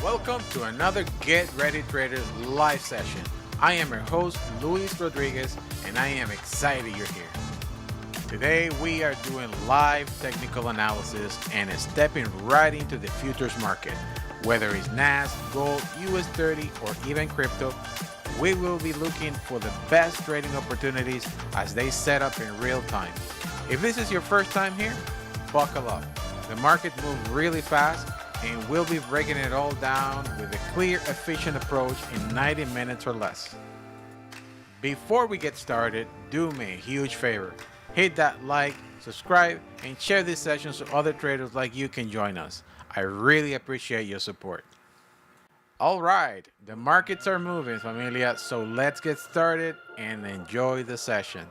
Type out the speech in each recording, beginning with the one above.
Welcome to another Get Ready Traders live session. I am your host, Luis Rodriguez, and I am excited you're here. Today we are doing live technical analysis and stepping right into the futures market. Whether it's NASDAQ, gold, US30, or even crypto, we will be looking for the best trading opportunities as they set up in real time. If this is your first time here, buckle up. The market moves really fast, and we'll be breaking it all down with a clear, efficient approach in 90 minutes or less. Before we get started, do me a huge favor. Hit that like, subscribe, and share this session so other traders like you can join us. I really appreciate your support. All right, the markets are moving, familia, so let's get started and enjoy the session.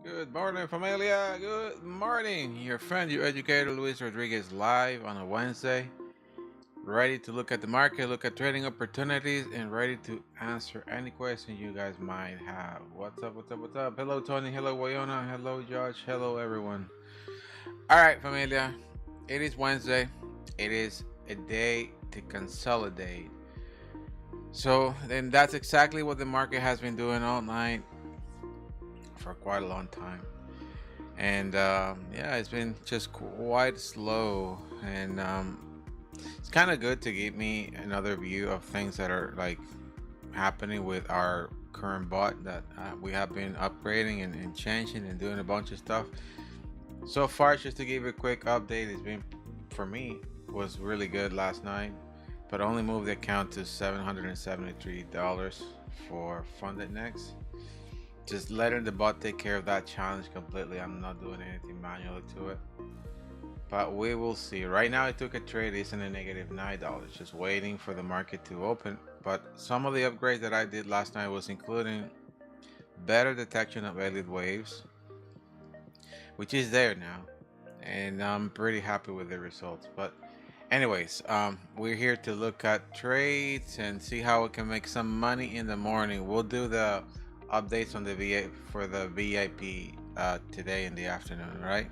Good morning, familia. Good morning. Your friend, your educator, Luis Rodriguez, live on a Wednesday. Ready to look at the market, look at trading opportunities, and ready to answer any questions you guys might have. What's up, what's up, what's up? Hello, Tony. Hello, Wayona. Hello, Josh. Hello, everyone. All right, familia. It is Wednesday. It is a day to consolidate. So, then that's exactly what the market has been doing all night for quite a long time. And yeah, it's been just quite slow, and it's kind of good to give me another view of things that are like happening with our current bot that we have been upgrading and changing and doing a bunch of stuff. So far, just to give you a quick update, it's been, for me, was really good last night, but only moved the account to $773 for funded next. Just letting the bot take care of that challenge completely. I'm not doing anything manually to it, but we will see. Right now I took a trade, it's in a negative $9, just waiting for the market to open. But some of the upgrades that I did last night was including better detection of Elliott waves, which is there now, and I'm pretty happy with the results. But anyways, we're here to look at trades and see how we can make some money in the morning. We'll do the updates on the VA for the VIP today in the afternoon, right?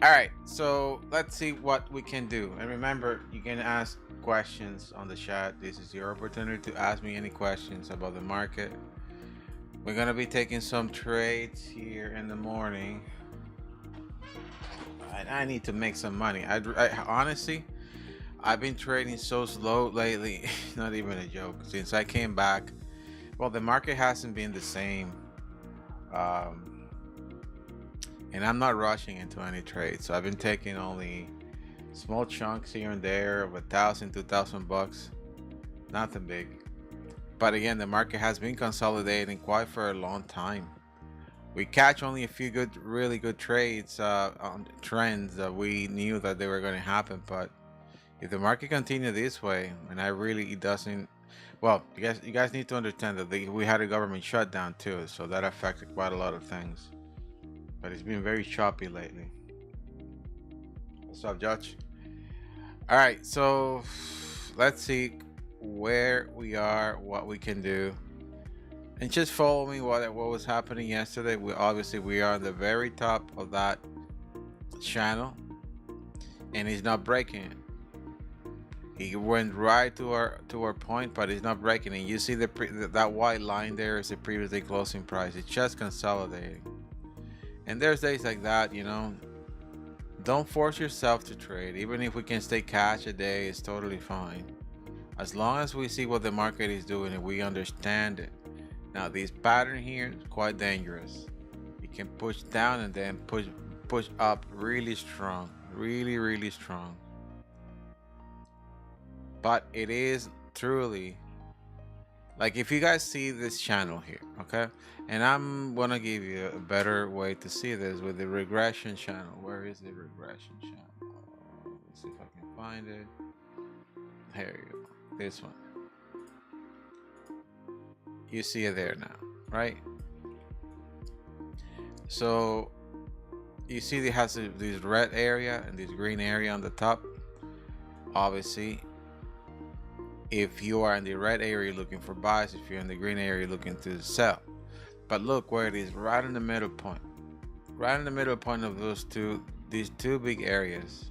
All right, so let's see what we can do. And remember, you can ask questions on the chat. This is your opportunity to ask me any questions about the market. We're gonna be taking some trades here in the morning. I need to make some money. I honestly, I've been trading so slow lately. Not even a joke. Since I came back, well, the market hasn't been the same, and I'm not rushing into any trades. So I've been taking only small chunks here and there of $1,000, $2,000, nothing big. But again, the market has been consolidating quite for a long time. We catch only a few good, really good trades on trends that we knew that they were going to happen. But if the market continues this way, and it doesn't. Well, you guys need to understand that we had a government shutdown too, so that affected quite a lot of things. But it's been very choppy lately. What's up, Judge? All right, so let's see where we are, what we can do, and just follow me what was happening yesterday. We are on the very top of that channel, and he's not breaking it. He went right to our point, but it's not breaking it. You see that white line there is the previously closing price. It's just consolidating. And there's days like that, you know. Don't force yourself to trade. Even if we can stay cash a day, it's totally fine. As long as we see what the market is doing and we understand it. Now, this pattern here is quite dangerous. It can push down and then push up really strong, really strong. But it is truly, like, if you guys see this channel here, okay, and I'm gonna give you a better way to see this with the regression channel. Where is the regression channel? Let's see if I can find it. Here you go, this one. You see it there now, right? So you see it has this red area and this green area on the top. Obviously, if you are in the red area looking for buys, if you're in the green area looking to sell. But look where it is, right in the middle point. right in the middle point of these two big areas.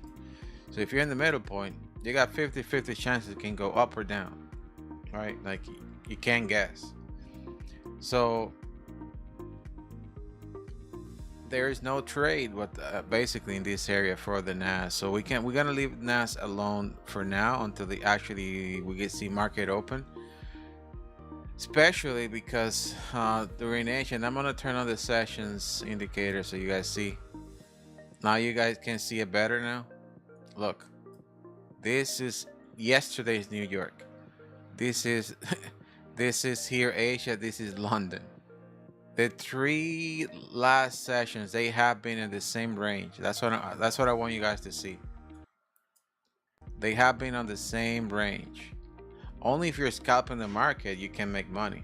So if you're in the middle point, you got 50-50 chances it can go up or down, right? Like you can't guess. So there is no trade basically in this area for the NAS. So we're gonna leave NAS alone for now until we get see market open. Especially because during Asian, I'm gonna turn on the sessions indicator so you guys see. Now you guys can see it better now. Look, this is yesterday's New York. This is this is here Asia. This is London. The three last sessions they have been in the same range. That's what I want you guys to see. They have been on the same range. Only if you're scalping the market you can make money.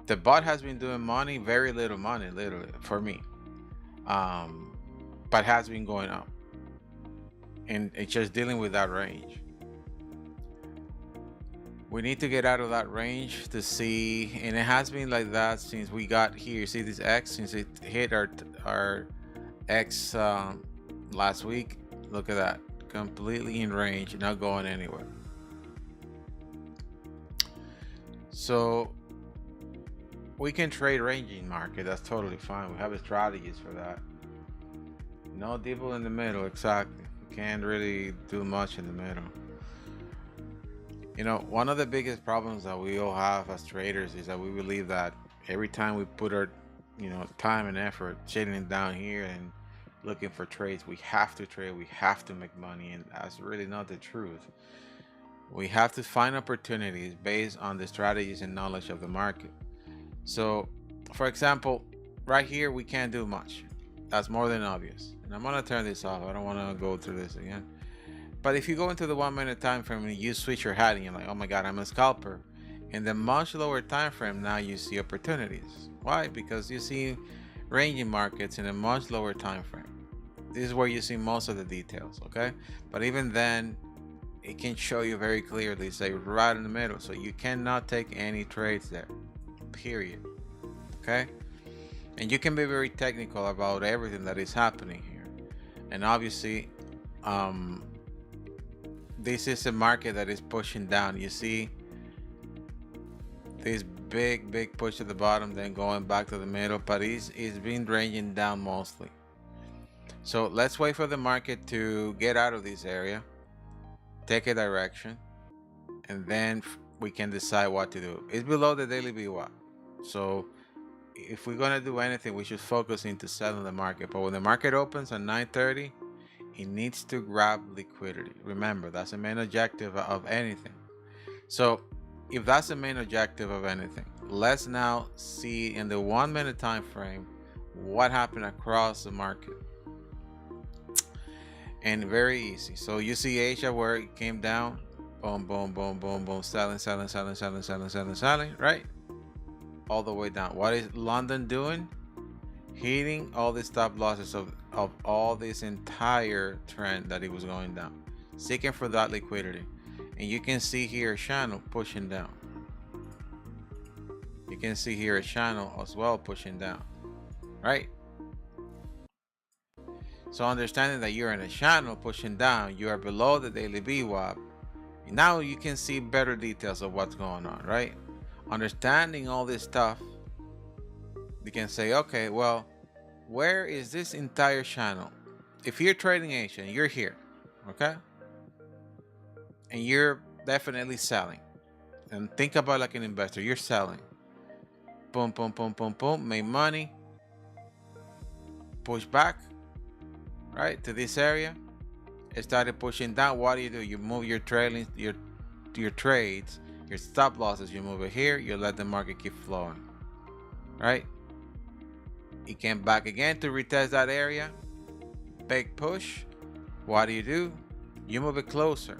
The bot has been doing money, very little money, literally for me, but has been going up, and it's just dealing with that range. We need to get out of that range to see, and it has been like that since we got here. See this X, since it hit our X last week. Look at that, completely in range, not going anywhere. So we can trade ranging market, that's totally fine. We have strategies for that. No depot in the middle, exactly. We can't really do much in the middle. You know, one of the biggest problems that we all have as traders is that we believe that every time we put our, time and effort sitting down here and looking for trades, we have to trade, we have to make money, and that's really not the truth. We have to find opportunities based on the strategies and knowledge of the market. So, for example, right here we can't do much. That's more than obvious. And I'm gonna turn this off. I don't want to go through this again. But if you go into the 1 minute time frame and you switch your hat and you're like, oh my god, I'm a scalper, in the much lower time frame now you see opportunities. Why? Because you see ranging markets in a much lower time frame. This is where you see most of the details, okay? But even then, it can show you very clearly, say right in the middle. So you cannot take any trades there, period. Okay? And you can be very technical about everything that is happening here. And obviously, this is a market that is pushing down. You see this big push at the bottom, then going back to the middle, but it's been ranging down mostly. So let's wait for the market to get out of this area, take a direction, and then we can decide what to do. It's below the daily VWAP, so if we're gonna do anything, we should focus into selling the market. But when the market opens at 9:30, it needs to grab liquidity. Remember, that's the main objective of anything. So if that's the main objective of anything, let's now see in the 1 minute time frame what happened across the market. And very easy. So you see Asia where it came down, boom, boom, boom, boom, boom, selling, right? All the way down. What is London doing? Hitting all the stop losses of all this entire trend that it was going down, seeking for that liquidity. And you can see here a channel pushing down. You can see here a channel as well pushing down, right? So understanding that you're in a channel pushing down, you are below the daily VWAP. Now you can see better details of what's going on, right? Understanding all this stuff, you can say, okay, well, where is this entire channel? If you're trading Asia, you're here, okay? And you're definitely selling. And think about like an investor, you're selling. Boom, boom, boom, boom, boom, make money. Push back, right, to this area. It started pushing down. What do? You move your trailing, your trades, your stop losses, you move it here, you let the market keep flowing, right? It came back again to retest that area, big push. What do? You move it closer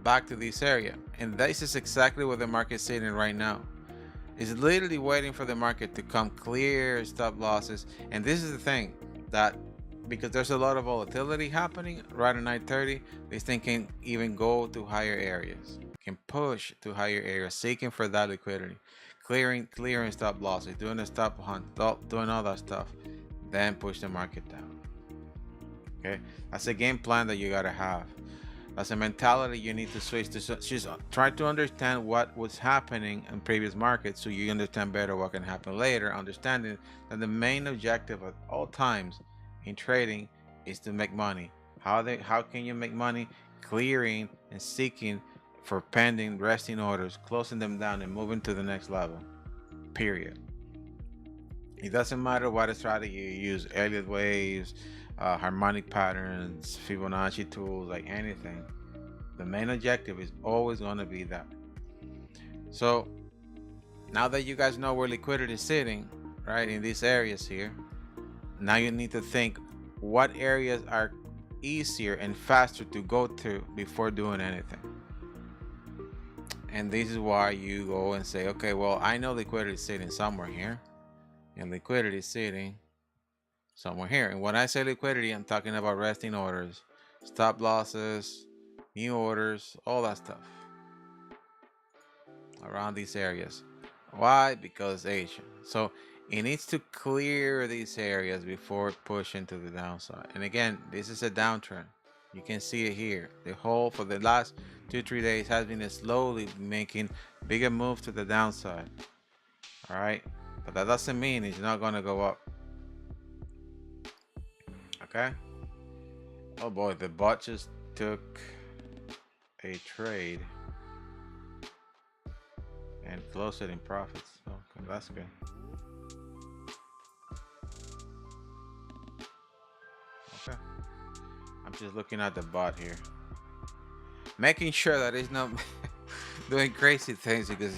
back to this area, and this is exactly what the market's sitting right now. It's literally waiting for the market to come clear stop losses. And this is the thing, that because there's a lot of volatility happening right at 9:30, this thing can even go to higher areas, can push to higher areas, seeking for that liquidity, clearing stop losses, doing a stop hunt, doing all that stuff. then push the market down. Okay, that's a game plan that you gotta have. That's a mentality you need to switch to. Just try to understand what was happening in previous markets so you understand better what can happen later, understanding that the main objective at all times in trading is to make money. How can you make money? Clearing and seeking for pending resting orders, closing them down and moving to the next level. Period. It doesn't matter what strategy you use, Elliott waves, harmonic patterns, Fibonacci tools, like anything. The main objective is always going to be that. So now that you guys know where liquidity is sitting, right, in these areas here, now you need to think what areas are easier and faster to go to before doing anything. And this is why you go and say, okay, well, I know liquidity is sitting somewhere here, and liquidity is sitting somewhere here. And when I say liquidity, I'm talking about resting orders, stop losses, new orders, all that stuff around these areas. Why? Because Asia. So it needs to clear these areas before pushing to the downside. And again, this is a downtrend. You can see it here. The whole for the last 2-3 days has been slowly making bigger moves to the downside. All right, but that doesn't mean it's not going to go up. Okay. Oh boy, the bot just took a trade and closed it in profits. Okay, that's good. Okay. I'm just looking at the bot here, making sure that it's not doing crazy things, because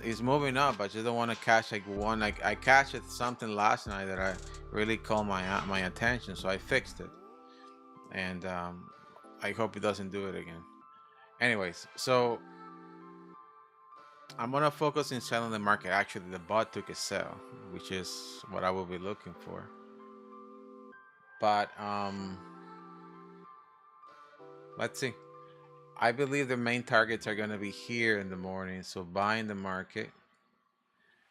it's moving up. I just don't want to catch like one. Like I catched something last night that I really caught my attention, so I fixed it, and I hope it doesn't do it again. Anyways, so I'm gonna focus in selling the market. Actually, the bot took a sell, which is what I will be looking for. But let's see. I believe the main targets are gonna be here in the morning, so buying the market.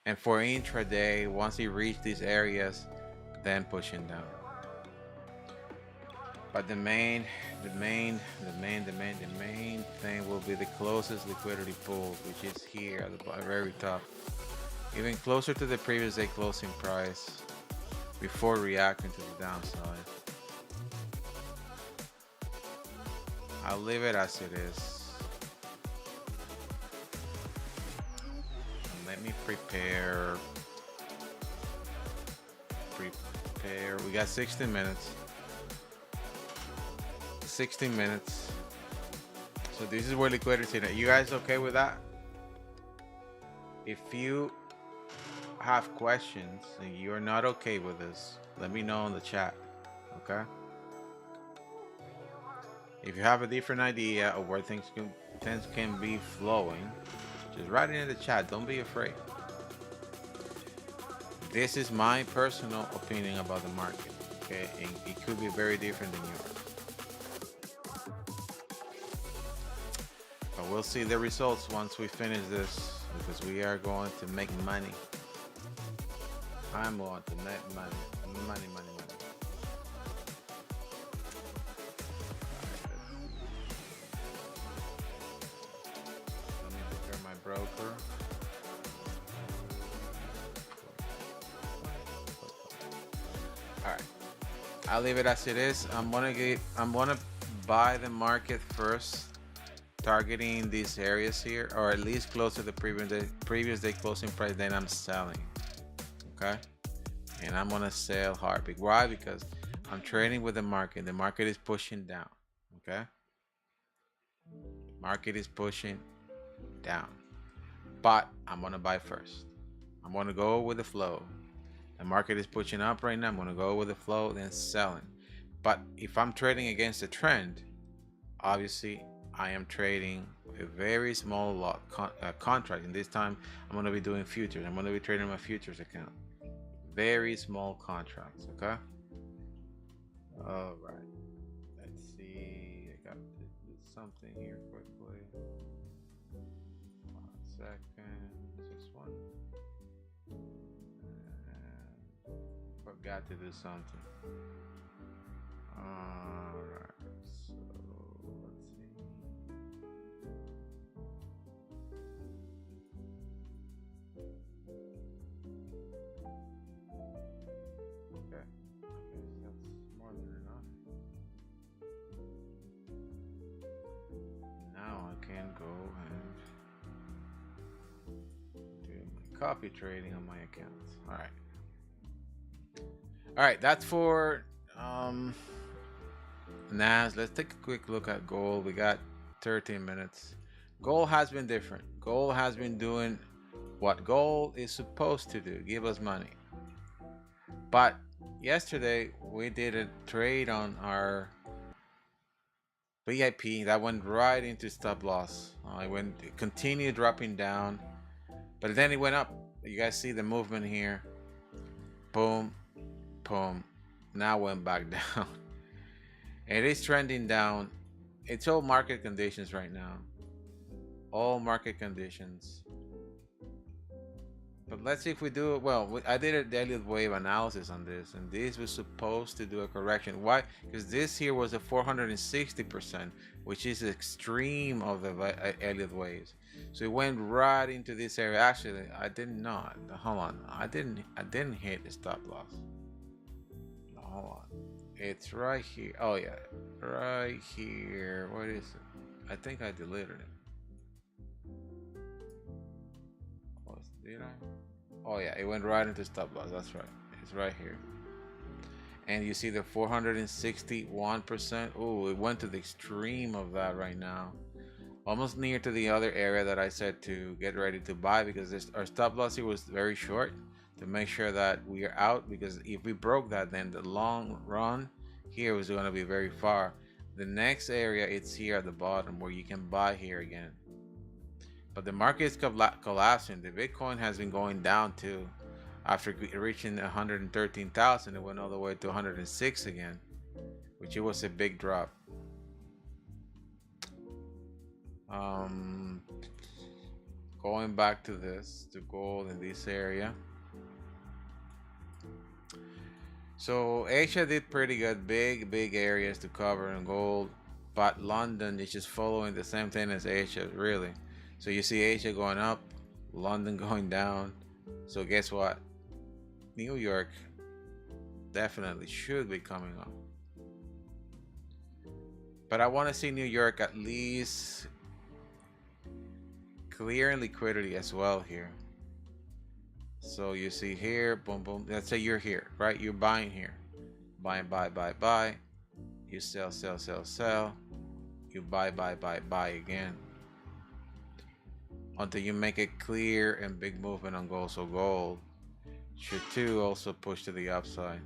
And for intraday, once you reach these areas, then pushing down. But the main thing will be the closest liquidity pool, which is here at the very top, even closer to the previous day closing price before reacting to the downside. I'll leave it as it is. And let me prepare. We got 16 minutes. 16 minutes. So this is where liquidity is. You guys okay with that? If you have questions and you're not okay with this, let me know in the chat. Okay? If you have a different idea of where things can be flowing, just write it in the chat. Don't be afraid. This is my personal opinion about the market. Okay? And it could be very different than yours. But we'll see the results once we finish this, because we are going to make money. I'm going to make money. Money. Let me prepare my broker. All right, I'll leave it as it is. I'm gonna buy the market first, targeting these areas here, or at least close to the previous day closing price. Then I'm selling. Okay, and I'm gonna sell hard. Why? Because I'm trading with the market. The market is pushing down. Okay, market is pushing down, but I'm gonna buy first. I'm gonna go with the flow. The market is pushing up right now. I'm gonna go with the flow, then selling. But if I'm trading against the trend, obviously I am trading a very small lot contract, and this time I'm going to be doing futures. I'm going to be trading my futures account, very small contracts. Okay, all right, let's see. I got to do something here quickly. 1 second. This one, and Forgot to do something. Alright, so let's see. Okay, I guess that's more than enough. Now I can go and do my copy trading on my accounts. Alright, that's for NAS. Let's take a quick look at gold. We got 13 minutes. Gold has been different. Gold has been doing what gold is supposed to do, give us money. But yesterday we did a trade on our VIP that went right into stop loss. It continued dropping down, but then it went up. You guys see the movement here. Boom, boom. Now went back down. It is trending down. It's all market conditions right now. All market conditions. But let's see if we do it well. I did a daily wave analysis on this, and this was supposed to do a correction. Why? Because this here was a 460%, which is the extreme of the Elliott waves. So it went right into this area. Actually, I did not. Hold on. I didn't hit the stop loss. Hold on. It's right here. Oh yeah, right here. What is it? I think I deleted it. Did I? Oh yeah, it went right into stop loss. That's right. It's right here. And you see the 461%. Oh, it went to the extreme of that right now. Almost near to the other area that I said to get ready to buy, because our stop loss here was very short, to make sure that we are out, because if we broke that, then the long run here was going to be very far. The next area, it's here at the bottom where you can buy here again. But the market is collapsing. The Bitcoin has been going down too. After reaching 113,000, it went all the way to 106 again, which it was a big drop. Going back to gold in this area. So Asia did pretty good, big areas to cover in gold, but London is just following the same thing as Asia, really. So you see Asia going up, London going down. So guess what? New York definitely should be coming up. But I want to see New York at least clearing liquidity as well here. So you see here, boom, boom. Let's say you're here, right? You're buying here. Buy. You sell. You buy again. Until you make a clear and big movement on gold. So gold should too also push to the upside.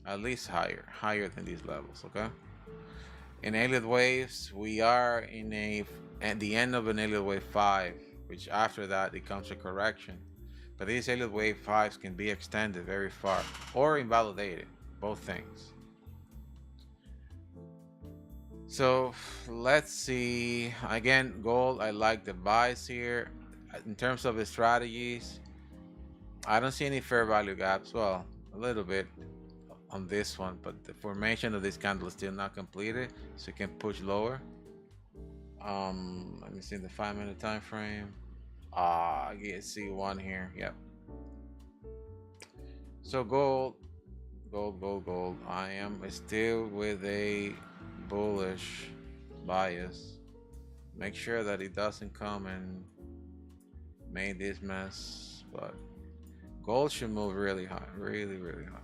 At least higher than these levels, okay? In Elliott waves, we are at the end of an Elliott wave 5, which after that it comes a correction. But these Elliott wave 5s can be extended very far or invalidated, both things. So let's see. Again, gold, I like the buys here. In terms of the strategies, I don't see any fair value gaps. Well, a little bit on this one, but the formation of this candle is still not completed, so you can push lower. Let me see the 5-minute time frame. I get C1 here. Yep. So gold. I am still with a bullish bias. Make sure that it doesn't come and make this mess, but gold should move really high, really high.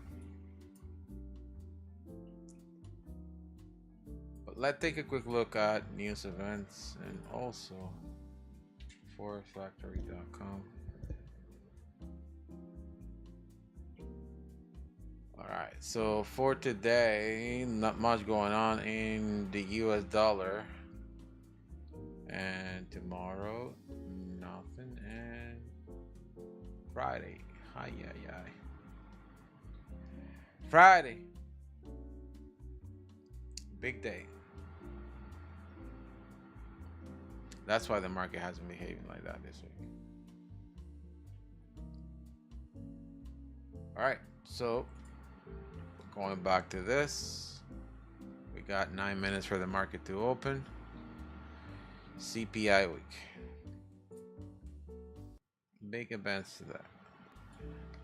But let's take a quick look at news events and also forexfactory.com. Alright, so for today, not much going on in the US dollar. And tomorrow, nothing. And Friday, Friday, big day. That's why the market hasn't behaving like that this week. All right, so going back to this, we got 9 minutes for the market to open. CPI week. Big events to that.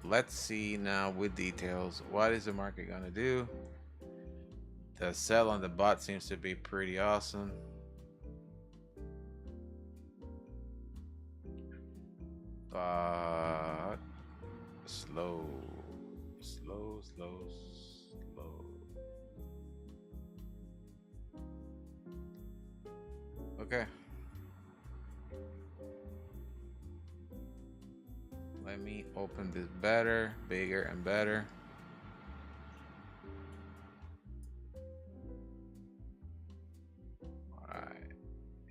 Let's see now with details. What is the market gonna do? The sell on the bot seems to be pretty awesome. But slow. Okay. Let me open this better, bigger and better. Alright.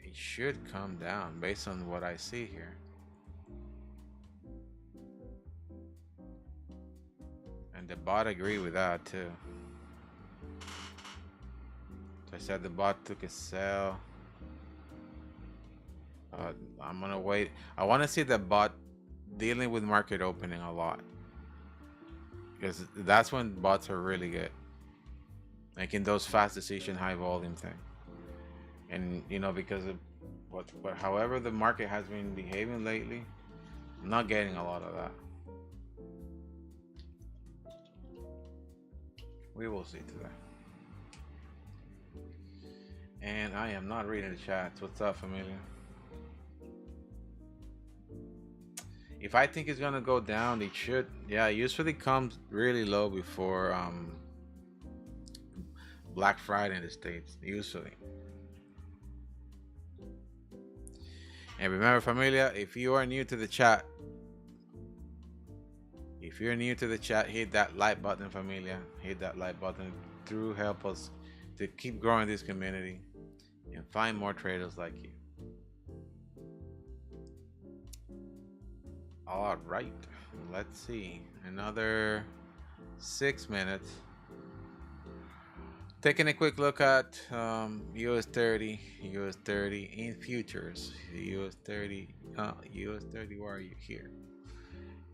It should come down based on what I see here. And the bot agreed with that too. So I said the bot took a sell. I'm gonna wait. I want to see the bot dealing with market opening a lot, because that's when bots are really good, making those fast decision, high volume thing. And you know, because of however the market has been behaving lately, I'm not getting a lot of that. We will see today. And I am not reading the chats. What's up, familia? If I think it's gonna go down, it should. Yeah, it usually comes really low before Black Friday in the States, usually. And remember, familia, if you are new to the chat, hit that like button, familia. Hit that like button to help us to keep growing this community and find more traders like you. All right, let's see, another 6 minutes. Taking a quick look at US30 in futures. US30, where are you? Here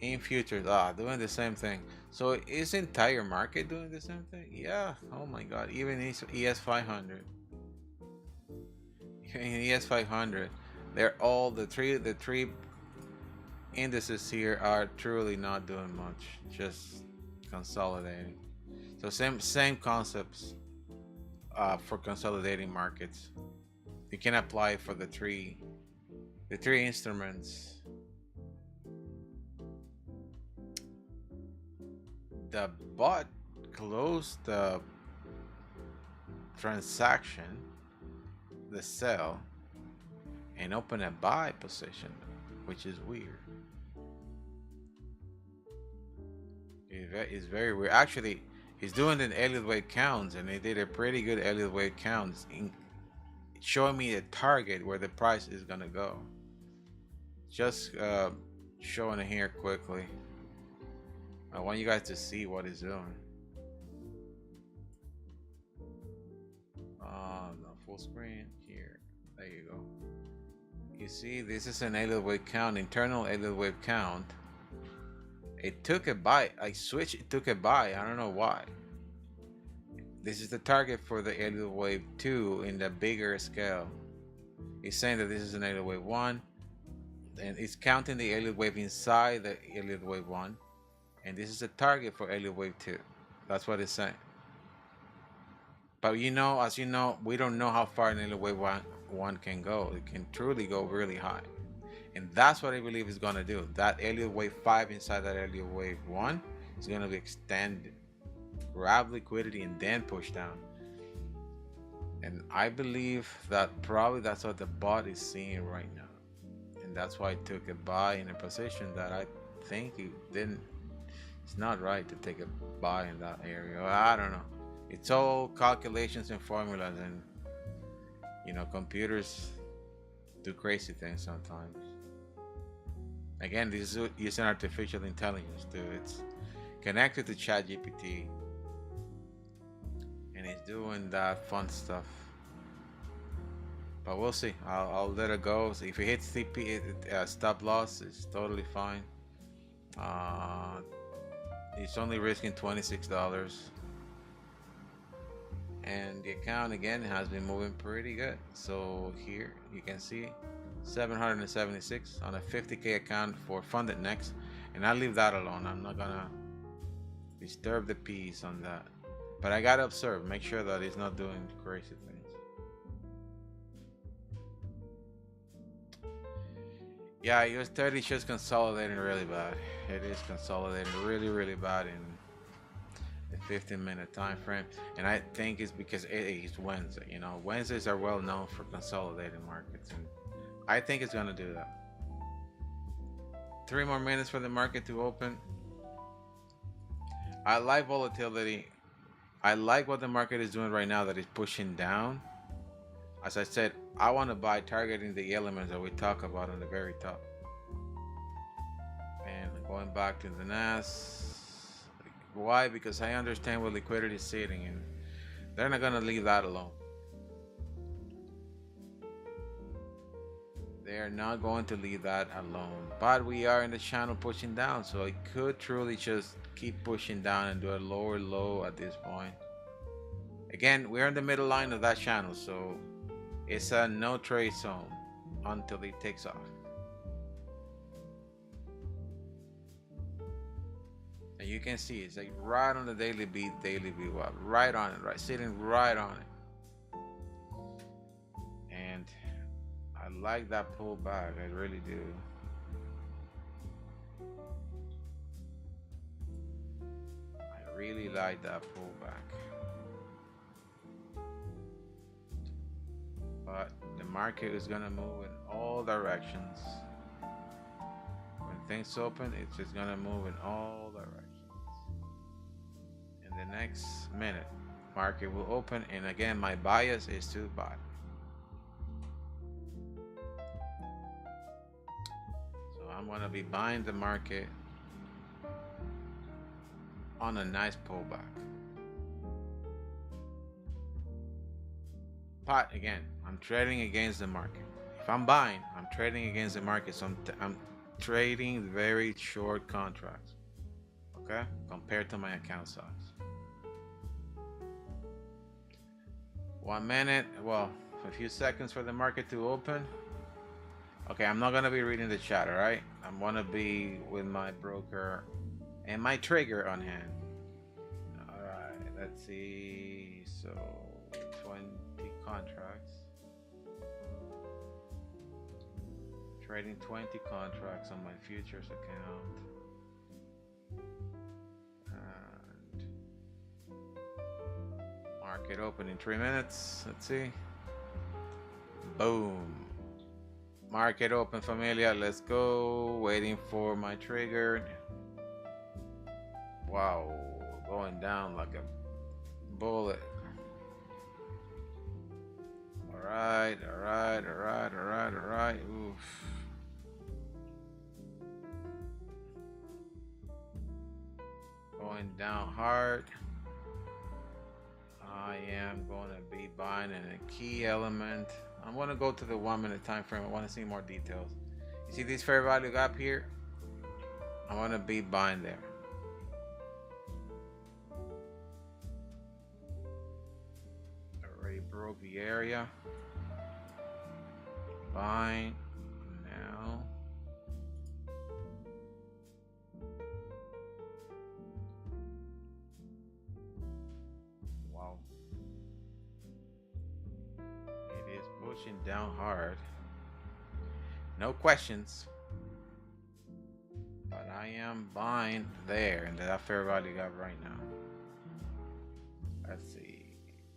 in futures. Doing the same thing. So is the entire market doing the same thing? Yeah. Oh my god, even ES 500. In ES 500, they're all the three indices here are truly not doing much, just consolidating. So same concepts for consolidating markets. You can apply for the three instruments. The bot closed the transaction, the sell, and open a buy position, which is weird. It's very weird. Actually, he's doing an Elliott wave counts, and they did a pretty good Elliott wave counts in showing me a target where the price is gonna go. Just showing it here quickly. I want you guys to see what he's doing. No, full screen here. There you go. You see, this is an Elliott wave count, internal Elliott wave count. It took a buy. I switched. It took a buy. I don't know why. This is the target for the Elliott wave 2 in the bigger scale. It's saying that this is an Elliott wave 1, and it's counting the Elliott wave inside the Elliott wave 1, and this is a target for Elliott wave 2. That's what it's saying. But you know, as you know, we don't know how far an Elliott wave 1 can go. It can truly go really high. And that's what I believe is going to do. That Elliott wave 5 inside that Elliott wave 1 is going to be extended, grab liquidity, and then push down. And I believe that probably that's what the bot is seeing right now. And that's why I took a buy in a position that I think it's not right to take a buy in that area. I don't know. It's all calculations and formulas, and you know, computers do crazy things sometimes. Again, this is using artificial intelligence too. It's connected to ChatGPT, and it's doing that fun stuff. But we'll see. I'll let it go. So if it hits stop loss, it's totally fine. It's only risking $26. And the account again has been moving pretty good. So here you can see 776 on a 50k account for funded next, and I leave that alone. I'm not gonna disturb the peace on that, but I gotta observe, make sure that it's not doing crazy things. Yeah, US30 just consolidating really bad. It is consolidating really bad in the 15-minute time frame, and I think it's because it is Wednesday. You know, Wednesdays are well known for consolidating markets, and I think it's gonna do that. 3 more minutes for the market to open. I like volatility. I like what the market is doing right now, that it's pushing down. As I said, I want to buy targeting the elements that we talk about on the very top. And going back to the NASDAQ. Why? Because I understand where liquidity is sitting, and they're not going to leave that alone. They're not going to leave that alone. But we are in the channel pushing down, so it could truly just keep pushing down and do a lower low at this point. Again, we're in the middle line of that channel, so it's a no trade zone until it takes off. And you can see it's like right on the daily beat, right on it, right, sitting right on it. And I like that pullback, I really do. I really like that pullback. But the market is gonna move in all directions. When things open, it's just gonna move in all directions. In the next minute, market will open, and again, my bias is to buy. So I'm gonna be buying the market on a nice pullback. But again, I'm trading against the market. If I'm buying, I'm trading against the market. So I'm trading very short contracts, okay, compared to my account size. 1 minute, well, a few seconds for the market to open. Okay, I'm not gonna be reading the chat, all right? I'm gonna be with my broker and my trigger on hand. All right, let's see. So 20 contracts. Trading 20 contracts on my futures account. And market open in 3 minutes. Let's see. Boom. Market open, familia. Let's go. Waiting for my trigger. Wow. Going down like a bullet. Alright. Oof. Going down hard. I am going to be buying in a key element. I'm going to go to the 1 minute time frame. I want to see more details. You see this fair value gap here? I want to be buying there. Already broke the area. Buying now. Wow. It is pushing down hard. No questions. But I am buying there and that fair value gap right now. Let's see.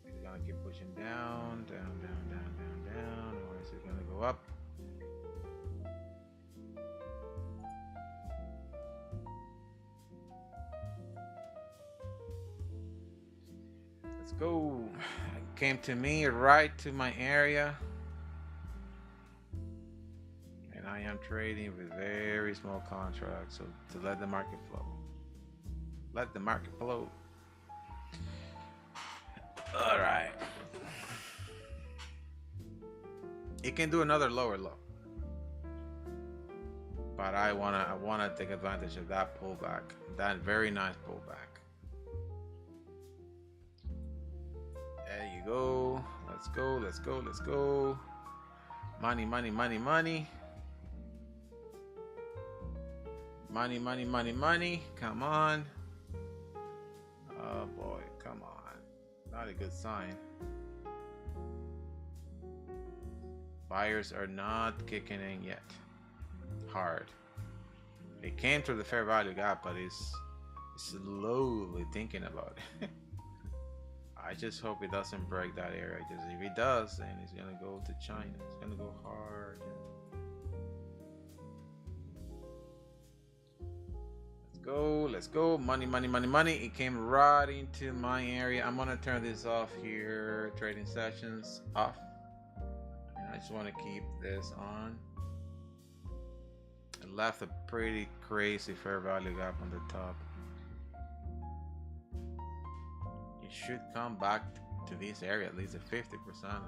It's gonna keep pushing down, or is it gonna go up? Let's go. It came to me, right to my area. And I am trading with very small contracts, so to let the market flow. Let the market flow. All right. It can do another lower low. but I wanna take advantage of that pullback, that very nice pullback. There you go. Let's go. Let's go. Let's go. Money, money, money, money. Money, money, money, money. Come on. Oh boy, come on. Not a good sign. Buyers are not kicking in yet. Hard. It came through the fair value gap, but it's slowly thinking about it. I just hope it doesn't break that area, because if it does, then it's gonna go to China. It's gonna go hard. Let's go. Money, money, money, money. It came right into my area. I'm gonna turn this off here. Trading sessions off. And I just want to keep this on. It left a pretty crazy fair value gap on the top. It should come back to this area, at least a 50% of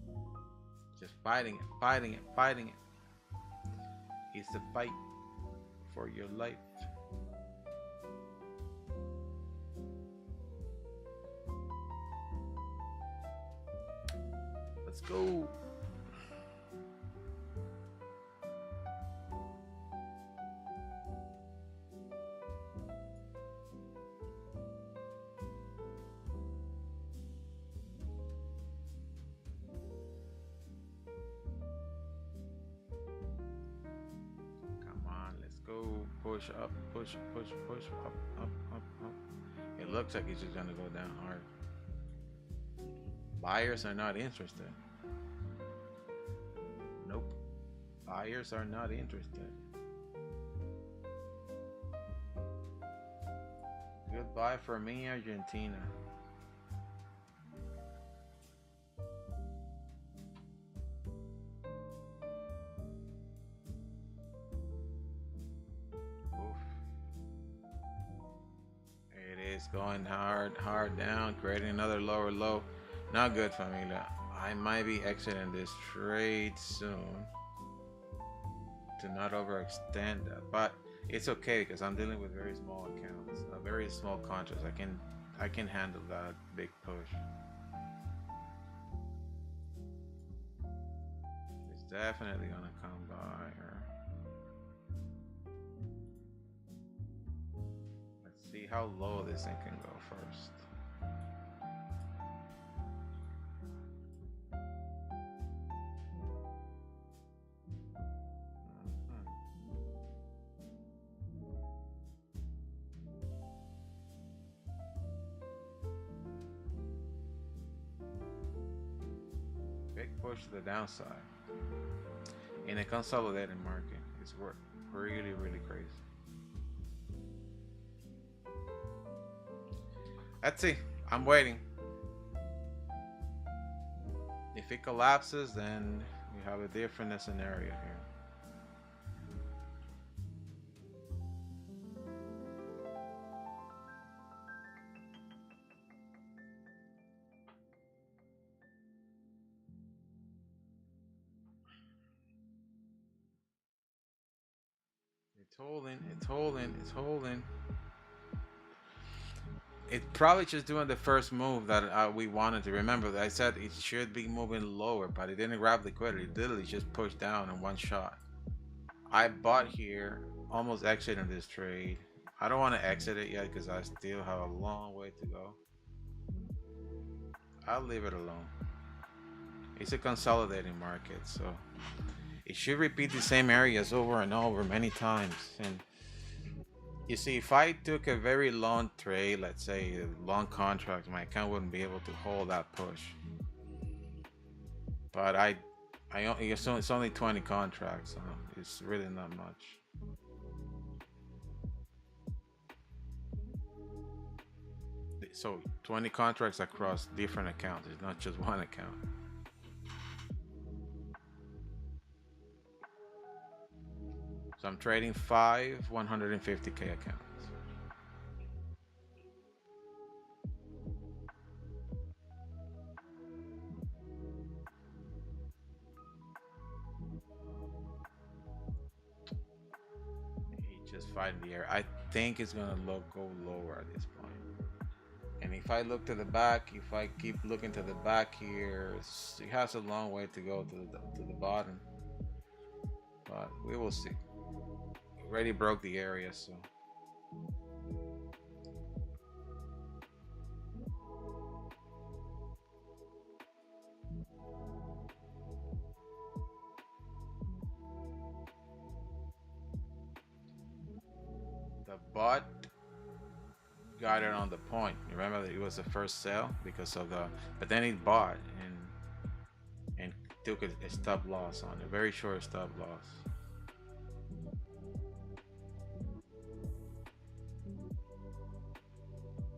it. Just fighting it, fighting it, fighting it. It's a fight for your life. Let's go. Push up, push, push, push, up, up, up, up. It looks like it's just gonna go down hard. Buyers are not interested. Nope. Buyers are not interested. Goodbye for me, Argentina. Going hard down, creating another lower low. Not good, familia. I might be exiting this trade soon to not overextend that, but it's okay because I'm dealing with very small accounts, very small contracts. I can handle that big push. It's definitely gonna come by here. See how low this thing can go first. Big push to the downside in a consolidated market. It's worth really, really crazy. Let's see. I'm waiting. If it collapses, then we have a different scenario here. It's holding, it's holding, it's holding. It's probably just doing the first move that we wanted to. Remember that I said it should be moving lower, but it didn't grab liquidity. It literally just pushed down in one shot. I bought here, almost exiting this trade. I don't want to exit it yet because I still have a long way to go. I'll leave it alone. It's a consolidating market, so it should repeat the same areas over and over many times. And you see, if I took a very long trade, let's say a long contract, my account wouldn't be able to hold that push. But it's only 20 contracts, so it's really not much. So 20 contracts across different accounts. It's not just one account. So I'm trading 5 150K accounts. fighting the air. I think it's gonna go lower at this point. And if I look to the back, if I keep looking to the back here, it has a long way to go to the bottom. But we will see. Already broke the area, so. The bot got it on the point. You remember that it was the first sell because of the, but then it bought and took a stop loss on a very short stop loss.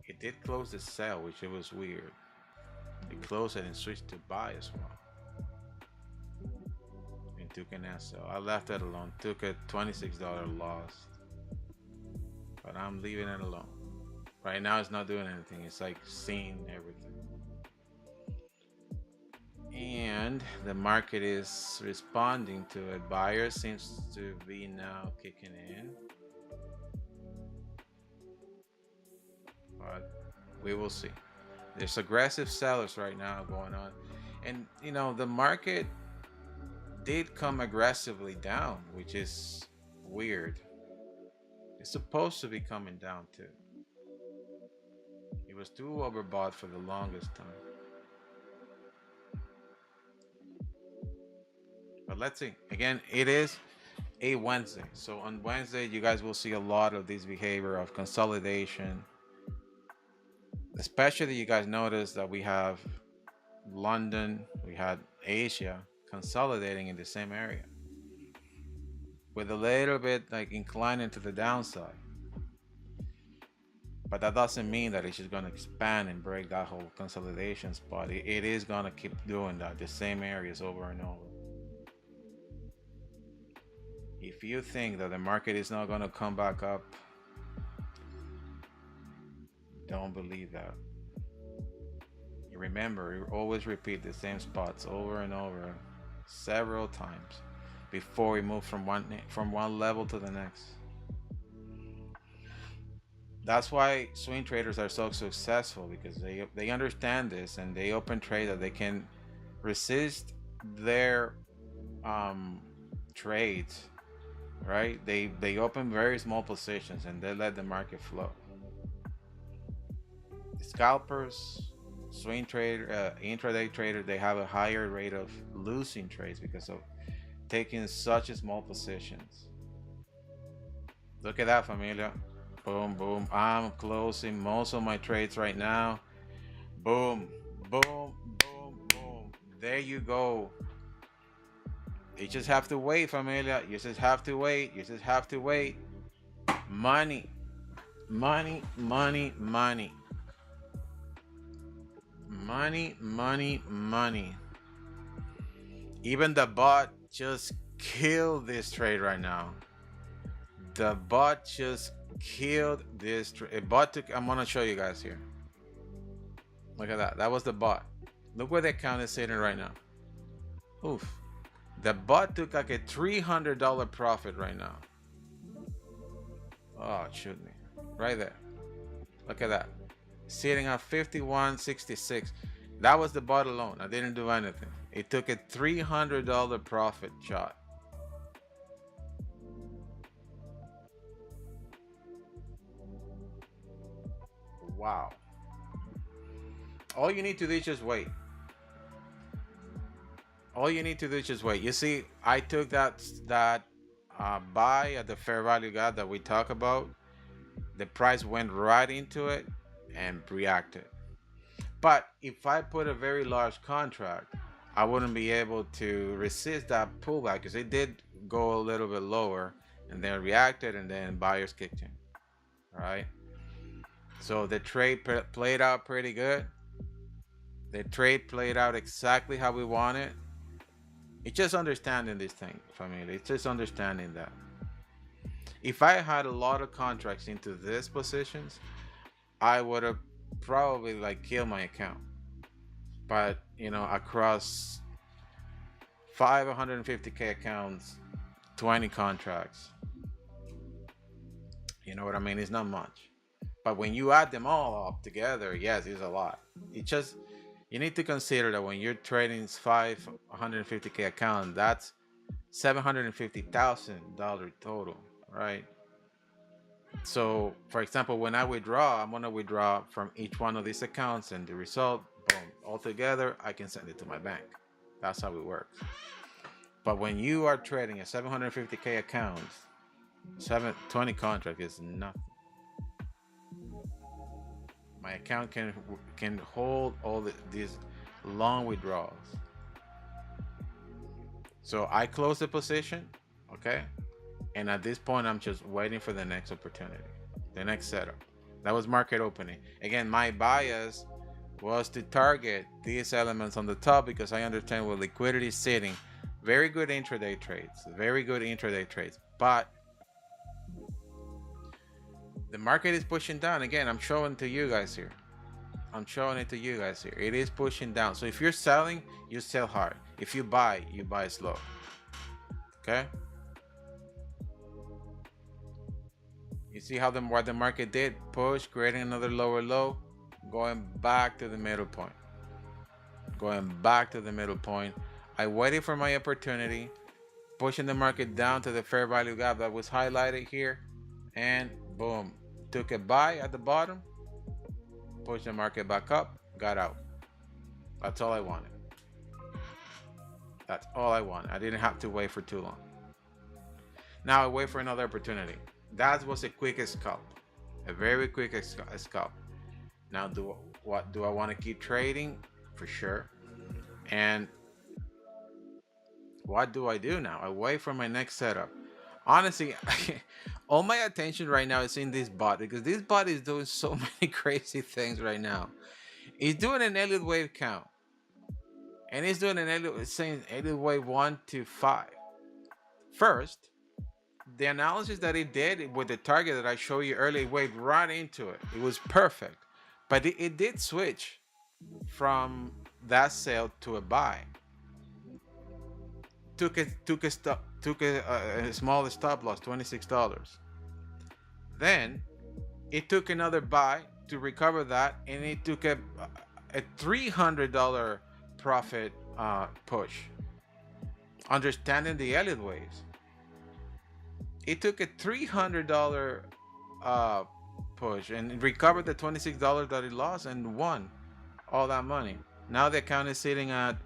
It did close the sell, which it was weird. It closed it and switched to buy as well. And took an SL. I left that alone. Took a $26 loss. But I'm leaving it alone. Right now it's not doing anything. It's like seeing everything. And the market is responding to it. Buyer seems to be now kicking in. But we will see. There's aggressive sellers right now going on. And you know, the market did come aggressively down, which is weird. It's supposed to be coming down too. It was too overbought for the longest time. But let's see. Again, it is a Wednesday. So on Wednesday, you guys will see a lot of this behavior of consolidation. Especially you guys notice that we have London, we had Asia consolidating in the same area with a little bit like inclining to the downside. But that doesn't mean that it's just going to expand and break that whole consolidation spot. It is going to keep doing that, the same areas over and over. If you think that the market is not going to come back up, don't believe that. You remember, you always repeat the same spots over and over several times before we move from one level to the next. That's why swing traders are so successful, because they understand this and they open trade that they can resist their trades, right? They open very small positions and they let the market flow. Scalpers, swing trader, intraday trader, they have a higher rate of losing trades because of taking such small positions. Look at that, familia. Boom, boom. I'm closing most of my trades right now. Boom, boom, boom, boom. There you go. You just have to wait, familia. You just have to wait. You just have to wait. Money, money, money, money. Money, money, money. Even the bot just killed this trade right now. The bot just killed this trade. I'm gonna show you guys here. Look at that. That was the bot. Look where the account is sitting right now. Oof. The bot took like a $300 profit right now. Oh, shoot me. Right there. Look at that. Sitting at 51.66. That was the bot alone. I didn't do anything. It took a $300 profit shot. Wow. All you need to do is just wait. All you need to do is just wait. You see, I took that buy at the fair value gap that we talk about. The price went right into it and reacted. But if I put a very large contract, I wouldn't be able to resist that pullback, because it did go a little bit lower and then reacted, and then buyers kicked in. All right. So the trade played out pretty good. The trade played out exactly how we wanted. It's just understanding this thing, family. It's just understanding that. If I had a lot of contracts into these positions, I would have probably like killed my account. But you know, across 550K accounts, 20 contracts, You know what I mean? It's not much. But when you add them all up together, yes, it's a lot. It just, you need to consider that when you're trading 550K account, that's $750,000 total, right? So, for example, when I withdraw, I'm gonna withdraw from each one of these accounts, and the result, boom, all together, I can send it to my bank. That's how it works. But when you are trading a 750K account, 720 contract is nothing. My account can hold all these long withdrawals. So I close the position, okay? And at this point, I'm just waiting for the next opportunity, the next setup. That was market opening. Again, my bias was to target these elements on the top because I understand where liquidity is sitting. Very good intraday trades, very good intraday trades. But the market is pushing down. Again, I'm showing to you guys here. I'm showing it to you guys here. It is pushing down. So if you're selling, you sell hard. If you buy slow. Okay? You see how what the market did? Push, creating another lower low, going back to the middle point. Going back to the middle point. I waited for my opportunity, pushing the market down to the fair value gap that was highlighted here, and boom, took a buy at the bottom, pushed the market back up, got out. That's all I wanted. That's all I wanted. I didn't have to wait for too long. Now I wait for another opportunity. That was a quick scalp, a very quick scalp. Now, do I want to keep trading? For sure. And what do I do now? I wait for my next setup. Honestly, all my attention right now is in this bot because this bot is doing so many crazy things right now. He's doing an Elliott wave count, and he's doing an Elliott wave 1 to 5. First, the analysis that he did with the target that I showed you earlier, it waved right into it. It was perfect, but it did switch from that sell to a buy. Took a small stop loss, $26. Then it took another buy to recover that, and it took a $300 profit push. Understanding the Elliott waves, it took a $300 push and recovered the $26 that it lost and won all that money. Now the account is sitting at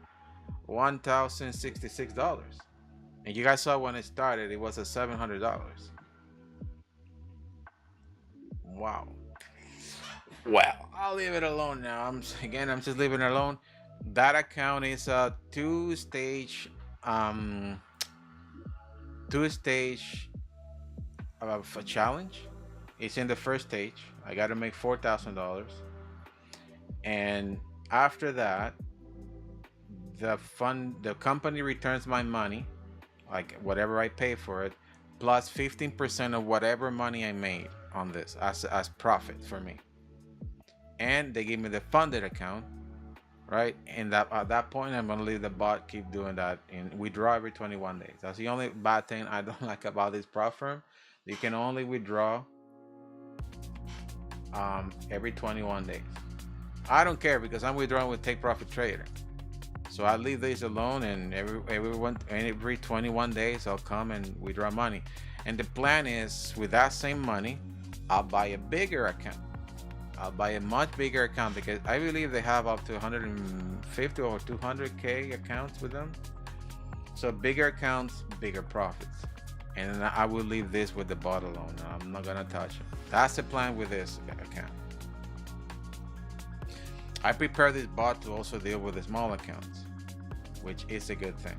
$1,066, and you guys saw when it started, it was at $700. Wow. Well, I'll leave it alone now. I'm just leaving it alone. That account is a two-stage of a challenge. It's in the first stage. I got to make $4,000, and after that, the company returns my money, like whatever I pay for it, plus 15% of whatever money I made on this as profit for me. And they give me the funded account, right? And at that point, I'm gonna leave the bot keep doing that, and withdraw every 21 days. That's the only bad thing I don't like about this prop firm. You can only withdraw every 21 days. I don't care because I'm withdrawing with Take Profit Trader. So I leave these alone, and every 21 days I'll come and withdraw money. And the plan is, with that same money, I'll buy a bigger account. I'll buy a much bigger account because I believe they have up to 150 or 200K accounts with them. So bigger accounts, bigger profits. And I will leave this with the bot alone. I'm not gonna touch it. That's the plan with this account. I prepare this bot to also deal with the small accounts, which is a good thing.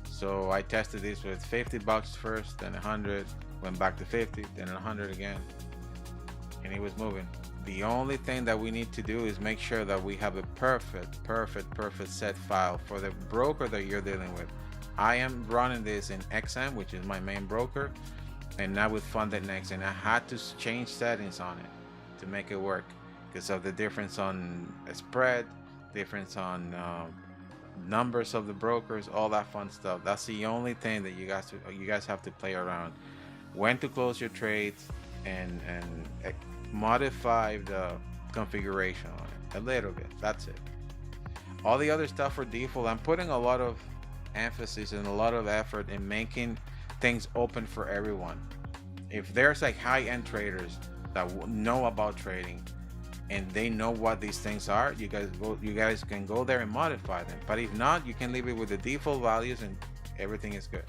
So I tested this with $50 first, then 100, went back to 50, then 100 again, and it was moving. The only thing that we need to do is make sure that we have a perfect set file for the broker that you're dealing with. I am running this in XM, which is my main broker, and now with Funded Next, and I had to change settings on it to make it work because of the difference on spread, difference on numbers of the brokers, all that fun stuff. That's the only thing that you guys have to play around. When to close your trades, and modify the configuration on it a little bit. That's it. All the other stuff for default, I'm putting a lot of emphasis and a lot of effort in making things open for everyone. If there's like high-end traders that know about trading and they know what these things are, you guys can go there and modify them. But if not, you can leave it with the default values and everything is good.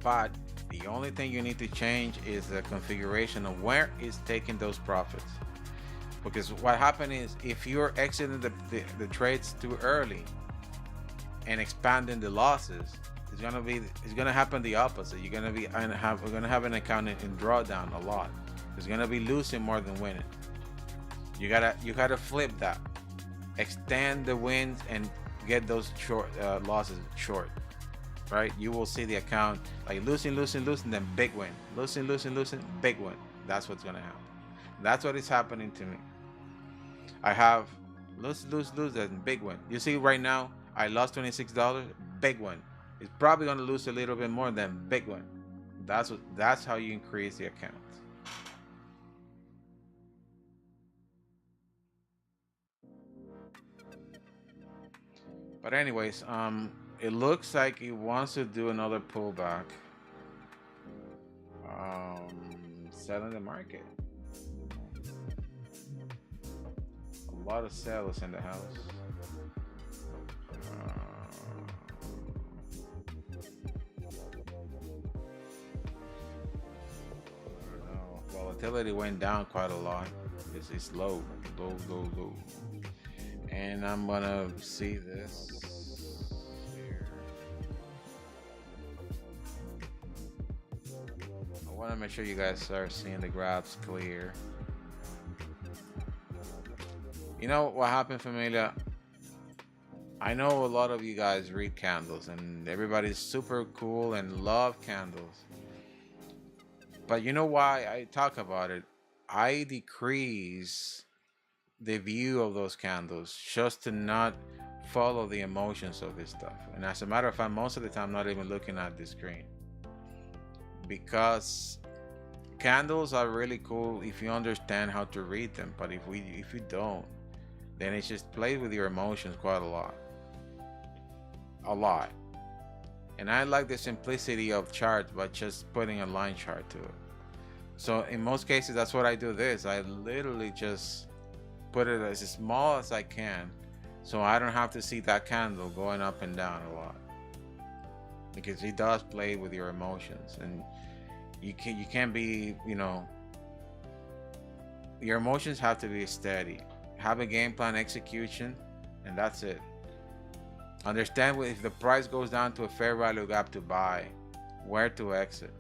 But the only thing you need to change is the configuration of where it's taking those profits. Because what happened is, if you're exiting the trades too early and expanding the losses, it's gonna happen the opposite. We're gonna have an account in drawdown a lot. It's gonna be losing more than winning. You gotta flip that. Extend the wins and get those short losses short. Right? You will see the account like losing, then big win. Losing, big win. That's what's gonna happen. That's what is happening to me. I have lose, and big win. You see right now, I lost $26, big win. It's probably gonna lose a little bit more than big win. That's how you increase the account. But anyways, it looks like it wants to do another pullback. Selling the market. A lot of sellers in the house. Volatility went down quite a lot. It's low. And I'm gonna see this here. I want to make sure you guys start seeing the graphs clear. You know what happened, familia? I know a lot of you guys read candles and everybody's super cool and love candles. But you know why I talk about it? I decrease the view of those candles just to not follow the emotions of this stuff. And as a matter of fact, most of the time I'm not even looking at the screen, because candles are really cool if you understand how to read them. But if you don't, then it just plays with your emotions quite a lot. And I like the simplicity of charts by just putting a line chart to it. So in most cases, that's what I do. I literally just put it as small as I can, so I don't have to see that candle going up and down a lot, because it does play with your emotions. And you can't be, your emotions have to be steady. Have a game plan execution, and that's it. Understand if the price goes down to a fair value gap to buy, where to exit.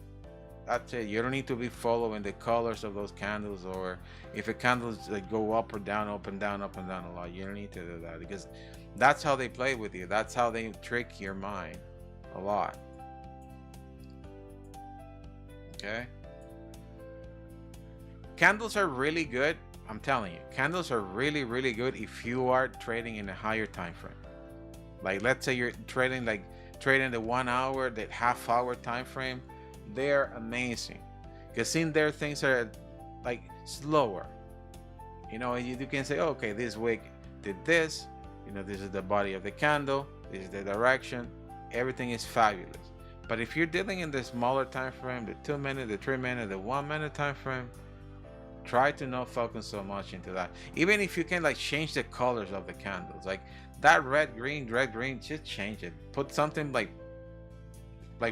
That's it. You don't need to be following the colors of those candles, or if a candles like go up or down, up and down a lot. You don't need to do that, because that's how they play with you. That's how they trick your mind a lot. Okay. Candles are really good. I'm telling you, candles are really, really good if you are trading in a higher time frame. Like, let's say you're trading the 1 hour, the half hour time frame. They're amazing, because in there things are like slower. You can say, oh, okay, this wick did this. This is the body of the candle. This is the direction. Everything is fabulous. But if you're dealing in the smaller time frame, the 2 minute, the 3 minute, the 1 minute time frame, try to not focus so much into that. Even if you can change the colors of the candles, like that red green, just change it. Put something like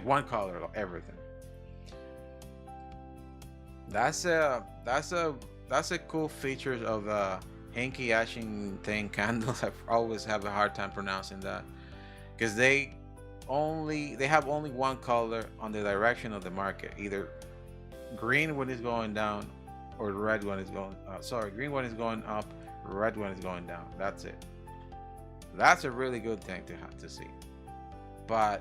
one color of everything. That's a cool feature of the Henki Ashing thing candles. I always have a hard time pronouncing that, because they have only one color on the direction of the market, either green when it's going down, or red when it's going green when it's going up, red when it's going down. That's it. That's a really good thing to have to see. But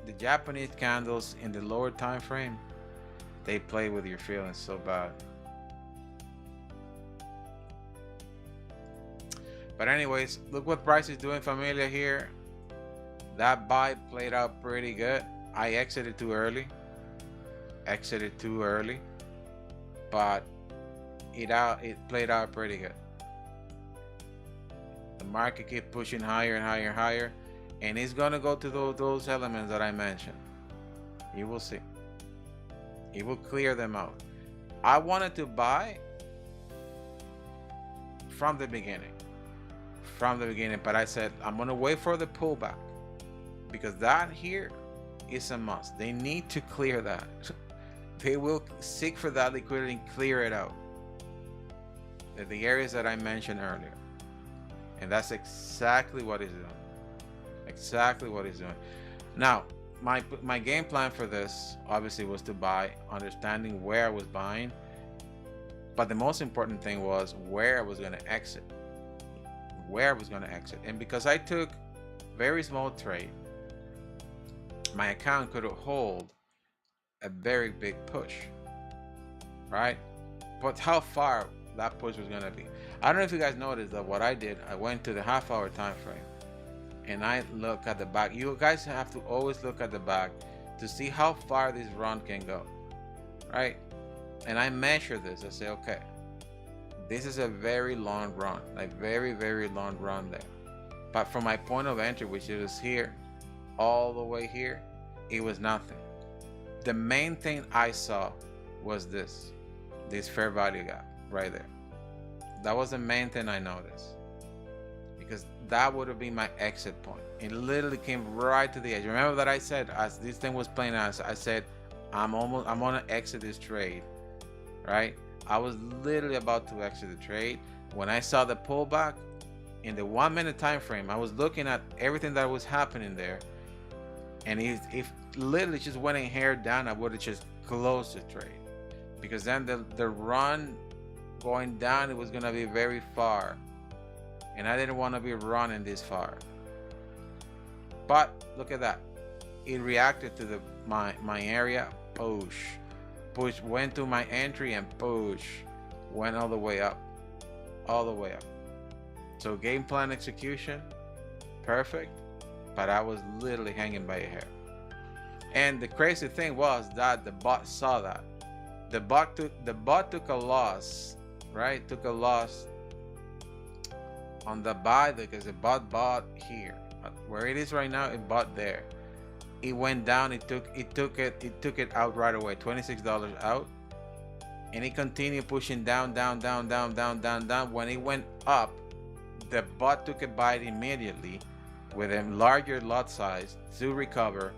the Japanese candles in the lower time frame, they play with your feelings so bad. But anyways, look what price is doing, familia, here. That buy played out pretty good. I exited too early. but it played out pretty good. The market kept pushing higher and higher and higher, and it's gonna go to those elements that I mentioned. You will see. It will clear them out. I wanted to buy from the beginning, but I said I'm gonna wait for the pullback, because that here is a must. They need to clear that. They will seek for that liquidity and clear it out at the areas that I mentioned earlier, and that's exactly what he's doing. Exactly what he's doing. Now, my game plan for this obviously was to buy, understanding where I was buying, but the most important thing was where I was going to exit. And because I took very small trade, my account could hold a very big push, right? But how far that push was going to be, I don't know if you guys noticed that what I did, I went to the half-hour time frame and I look at the back. You guys have to always look at the back to see how far this run can go, right? And I measure this. I say, okay, this is a very long run, like very, very long run there. But from my point of entry, which is here, all the way here, it was nothing. The main thing I saw was this fair value gap right there. That was the main thing I noticed, because that would have been my exit point. It literally came right to the edge. Remember that I said, as this thing was playing out, I said, I'm gonna exit this trade, right? I was literally about to exit the trade when I saw the pullback in the 1 minute time frame. I was looking at everything that was happening there, and if literally just went in hair down, I would have just closed the trade, because then the run going down, it was gonna be very far, and I didn't want to be running this far. But look at that, it reacted to my area, push, went to my entry and push, went all the way up. So game plan execution, perfect, but I was literally hanging by a hair. And the crazy thing was that the bot saw that. The bot took a loss, right? Took a loss on the buy, because the bot bought here. Where it is right now, it bought there. It went down, it took it out right away, $26 out. And it continued pushing down. When it went up, the bot took a bite immediately with a larger lot size to recover.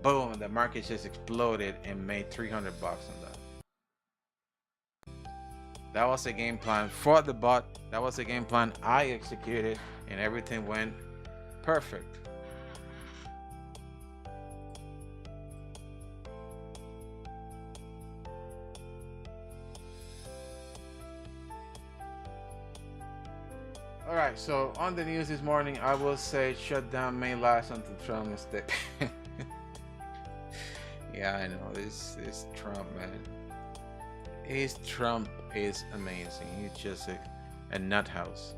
Boom, the market just exploded and made $300 on that. That was a game plan for the bot. That was a game plan I executed, and everything went perfect. All right, so on the news this morning, I will say shutdown may last until Trump is dead. Yeah, I know, this Trump, man. Trump is amazing. He's just a nut house.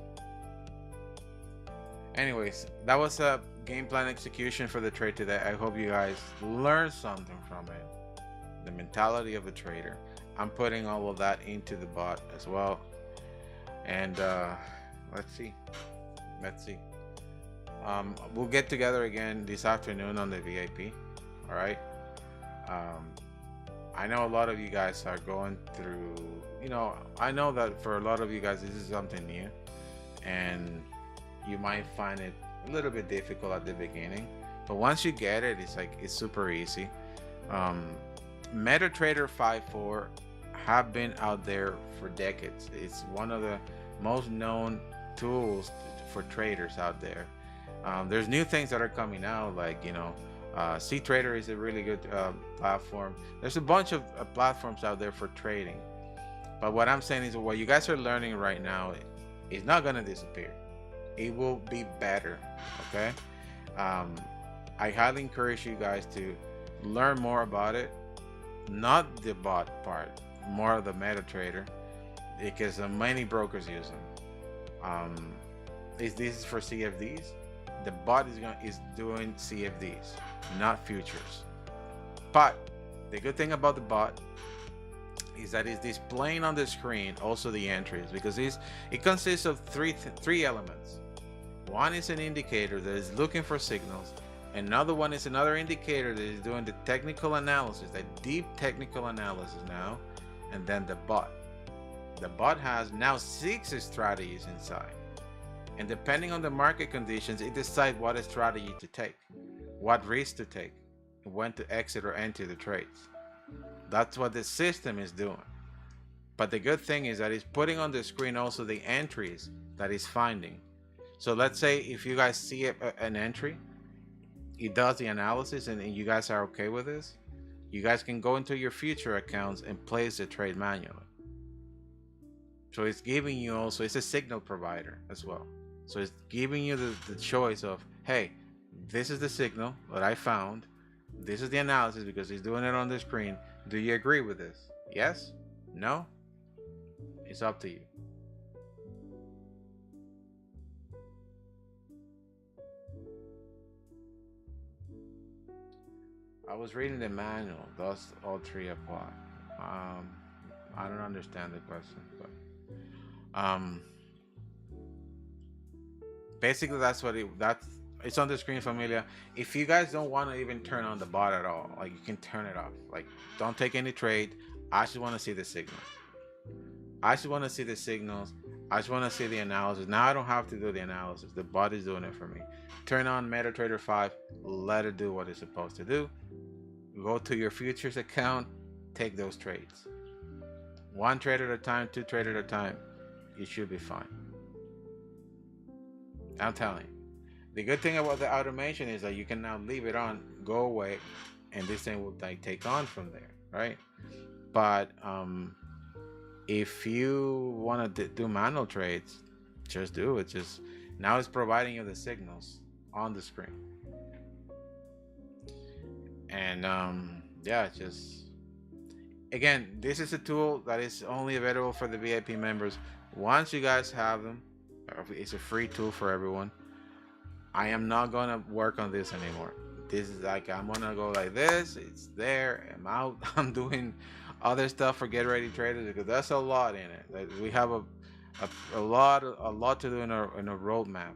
Anyways, that was a game plan execution for the trade today. I hope you guys learned something from it. The mentality of a trader. I'm putting all of that into the bot as well. And let's see. We'll get together again this afternoon on the VIP. All right. I know a lot of you guys are going through, I know that for a lot of you guys this is something new, and you might find it a little bit difficult at the beginning, but once you get it, it's super easy. MetaTrader 5.4 have been out there for decades. It's one of the most known tools for traders out there. There's new things that are coming out, like CTrader is a really good platform. There's a bunch of platforms out there for trading, but what I'm saying is what you guys are learning right now is not going to disappear. It will be better. Okay. I highly encourage you guys to learn more about it, not the bot part, more of the MetaTrader, because many brokers use them. This is for CFDs. The bot is doing CFDs, not futures. But the good thing about the bot is that it's displaying on the screen also the entries, because it consists of three elements. One is an indicator that is looking for signals. Another one is another indicator that is doing the technical analysis, that deep technical analysis now. And then the bot. The bot has now 6 strategies inside. And depending on the market conditions, it decides what strategy to take, what risk to take, when to exit or enter the trades. That's what the system is doing. But the good thing is that it's putting on the screen also the entries that it's finding. So let's say if you guys see an entry, it does the analysis, and you guys are okay with this, you guys can go into your future accounts and place the trade manually. So it's giving you also, it's a signal provider as well. So it's giving you the choice of, hey, this is the signal that I found. This is the analysis because it's doing it on the screen. Do you agree with this? Yes? No? It's up to you. I was reading the manual. Does all three apply? I don't understand the question, but basically that's what it's on the screen, familia. If you guys don't want to even turn on the bot at all, like, you can turn it off. Like, don't take any trade. I just want to see the signals. I just want to see the signals. I just want to see the analysis. Now I don't have to do the analysis. The bot is doing it for me. Turn on MetaTrader 5. Let it do what it's supposed to do. Go to your futures account. Take those trades. 1 trade at a time, 2 trades at a time. You should be fine. I'm telling you. The good thing about the automation is that you can now leave it on, go away, and this thing will like take on from there, right? But if you want to do manual trades, just do it. Just now it's providing you the signals on the screen, and yeah, just again, this is a tool that is only available for the VIP members. Once you guys have them, it's a free tool for everyone. I am not gonna work on this anymore. This is like, I'm gonna go like this. It's there. I'm out. I'm doing other stuff for GetReadyTraders because that's a lot in it. Like, we have a lot to do in a roadmap.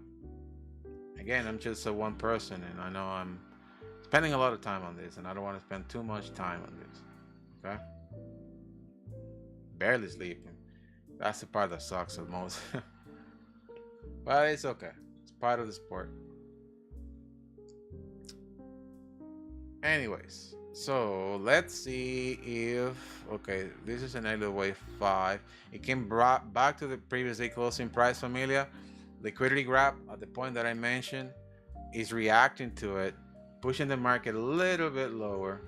Again, I'm just a one person, and I know I'm spending a lot of time on this, and I don't want to spend too much time on this. Okay. Barely sleeping. That's the part that sucks the most. But it's okay. It's part of the sport. Anyways, so let's see if, okay, this is an wave 5. It came back to the previous day closing price, familia. Liquidity grab at the point that I mentioned is reacting to it, pushing the market a little bit lower.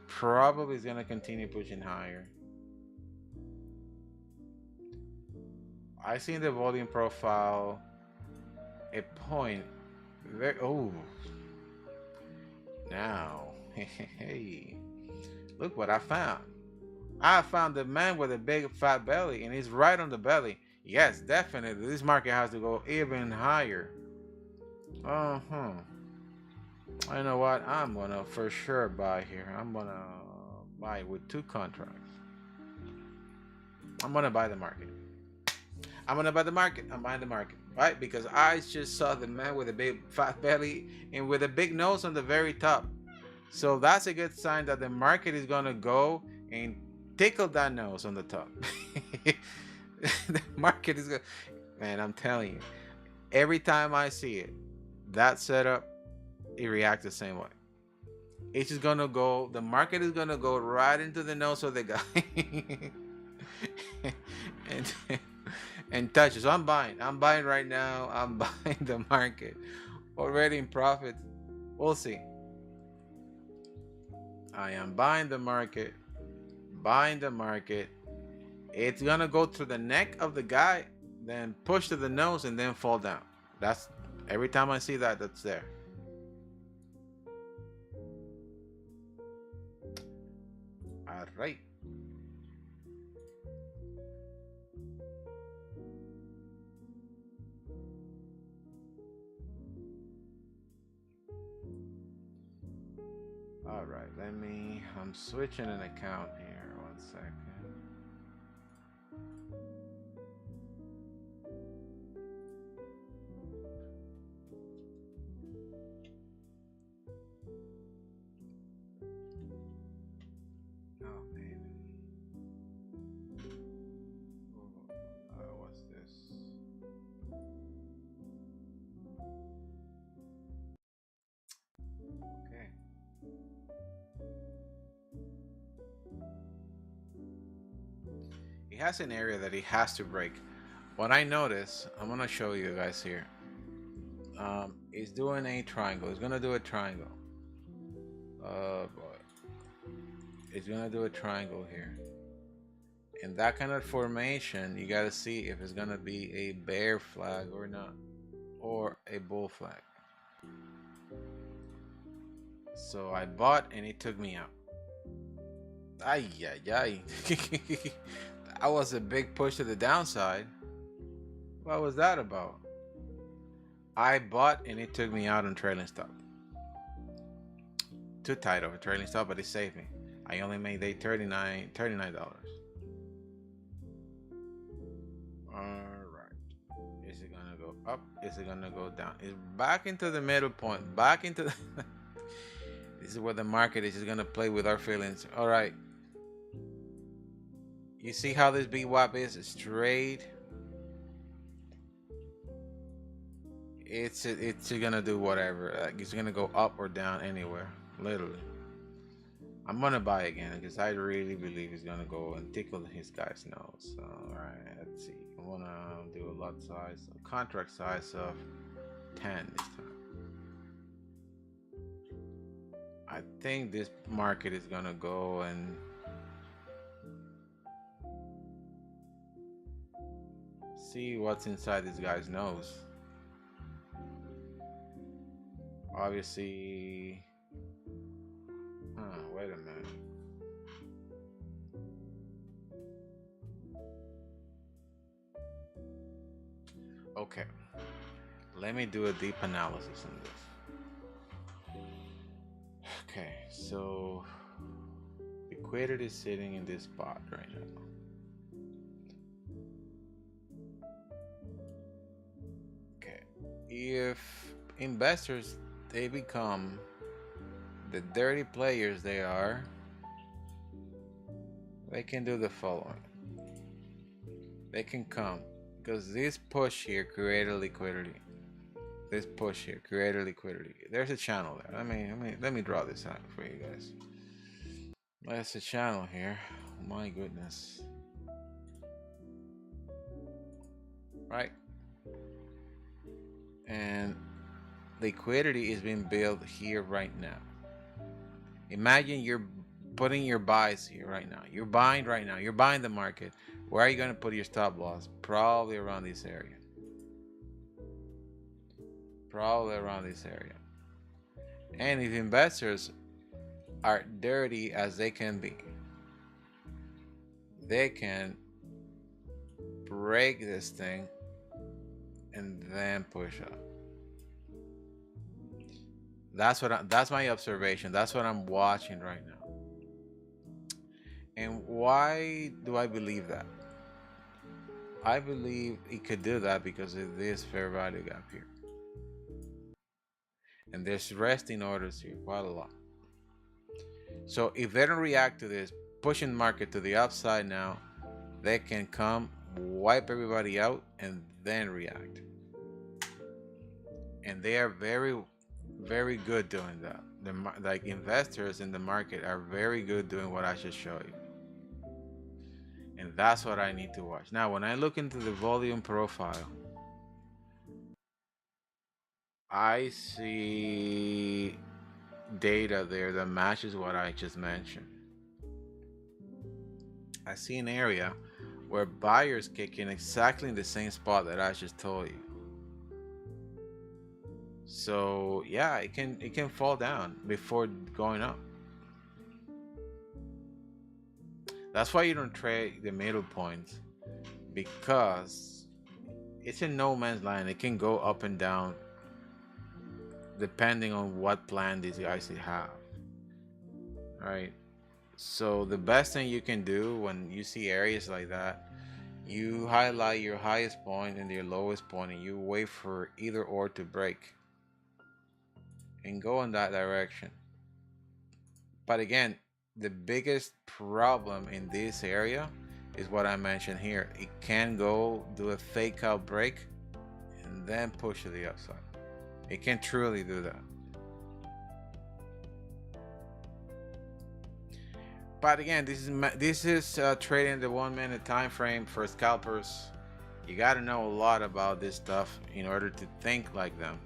Probably is going to continue pushing higher. I see in the volume profile a point very, oh, now, hey, look what I found. I found the man with a big fat belly, and he's right on the belly. Yes, definitely, this market has to go even higher. You know what? I'm gonna for sure buy here. I'm gonna buy with 2 contracts. I'm gonna buy the market. I'm gonna buy the market. I'm buying the market, right? Because I just saw the man with a big fat belly and with a big nose on the very top. So that's a good sign that the market is gonna go and tickle that nose on the top. The market is gonna, man, I'm telling you, every time I see it, that setup, it reacts the same way. It's just gonna go, the market is gonna go right into the nose of the guy. and touch it. So I'm buying right now. I'm buying the market, already in profit. We'll see. I am buying the market, It's gonna go to the neck of the guy, then push to the nose, and then fall down. That's every time I see that, that's there. All right. All right, I'm switching an account here. 1 second. It has an area that it has to break. What I notice, I'm gonna show you guys here. It's doing a triangle. It's gonna do a triangle. Boy. It's gonna do a triangle here. In that kind of formation, you gotta see if it's gonna be a bear flag or not, or a bull flag. So I bought and it took me out. Ay, ay, ay. That was a big push to the downside. What was that about? I bought and it took me out on trailing stop. Too tight of a trailing stop, but it saved me. I only made $39. Alright. Is it gonna go up? Is it gonna go down? It's back into the middle point. Back into the this is where the market is just gonna play with our feelings. Alright. You see how this VWAP is straight? It's gonna do whatever. Like it's gonna go up or down anywhere, literally. I'm gonna buy again because I really believe he's gonna go and tickle his guy's nose. All right, let's see. I'm gonna do a lot size, a contract size of 10 this time. I think this market is gonna go and see what's inside this guy's nose. Obviously, wait a minute. Okay, let me do a deep analysis on this. Okay, so liquidity is sitting in this spot right now. Okay, if investors, they become the dirty players they are, they can do the following. They can come, because this push here created liquidity. This push here created liquidity. There's a channel there. Let me draw this out for you guys. That's a channel here. My goodness. Right? And liquidity is being built here right now. Imagine you're putting your buys here right now. You're buying right now. You're buying the market. Where are you going to put your stop loss? Probably around this area. Probably around this area. And if investors are dirty as they can be, they can break this thing and then push up. That's my observation. That's what I'm watching right now. And why do I believe that? I believe it could do that because of this fair value gap here. And there's resting orders here, quite a lot. So if they don't react to this, pushing market to the upside now, they can come, wipe everybody out, and then react. And they are very, very good doing that. Like investors in the market are very good doing what I just showed you. And that's what I need to watch. Now, when I look into the volume profile, I see data there that matches what I just mentioned. I see an area where buyers kick in exactly in the same spot that I just told you. So yeah, it can fall down before going up. That's why you don't trade the middle point, because it's a no man's land. It can go up and down depending on what plan these guys have. Right? So the best thing you can do when you see areas like that, you highlight your highest point and your lowest point, and you wait for either or to break and go in that direction. But again, the biggest problem in this area is what I mentioned here. It can go do a fake out break and then push to the upside. It can truly do that. But again, this is trading the 1 minute time frame for scalpers. You got to know a lot about this stuff in order to think like them.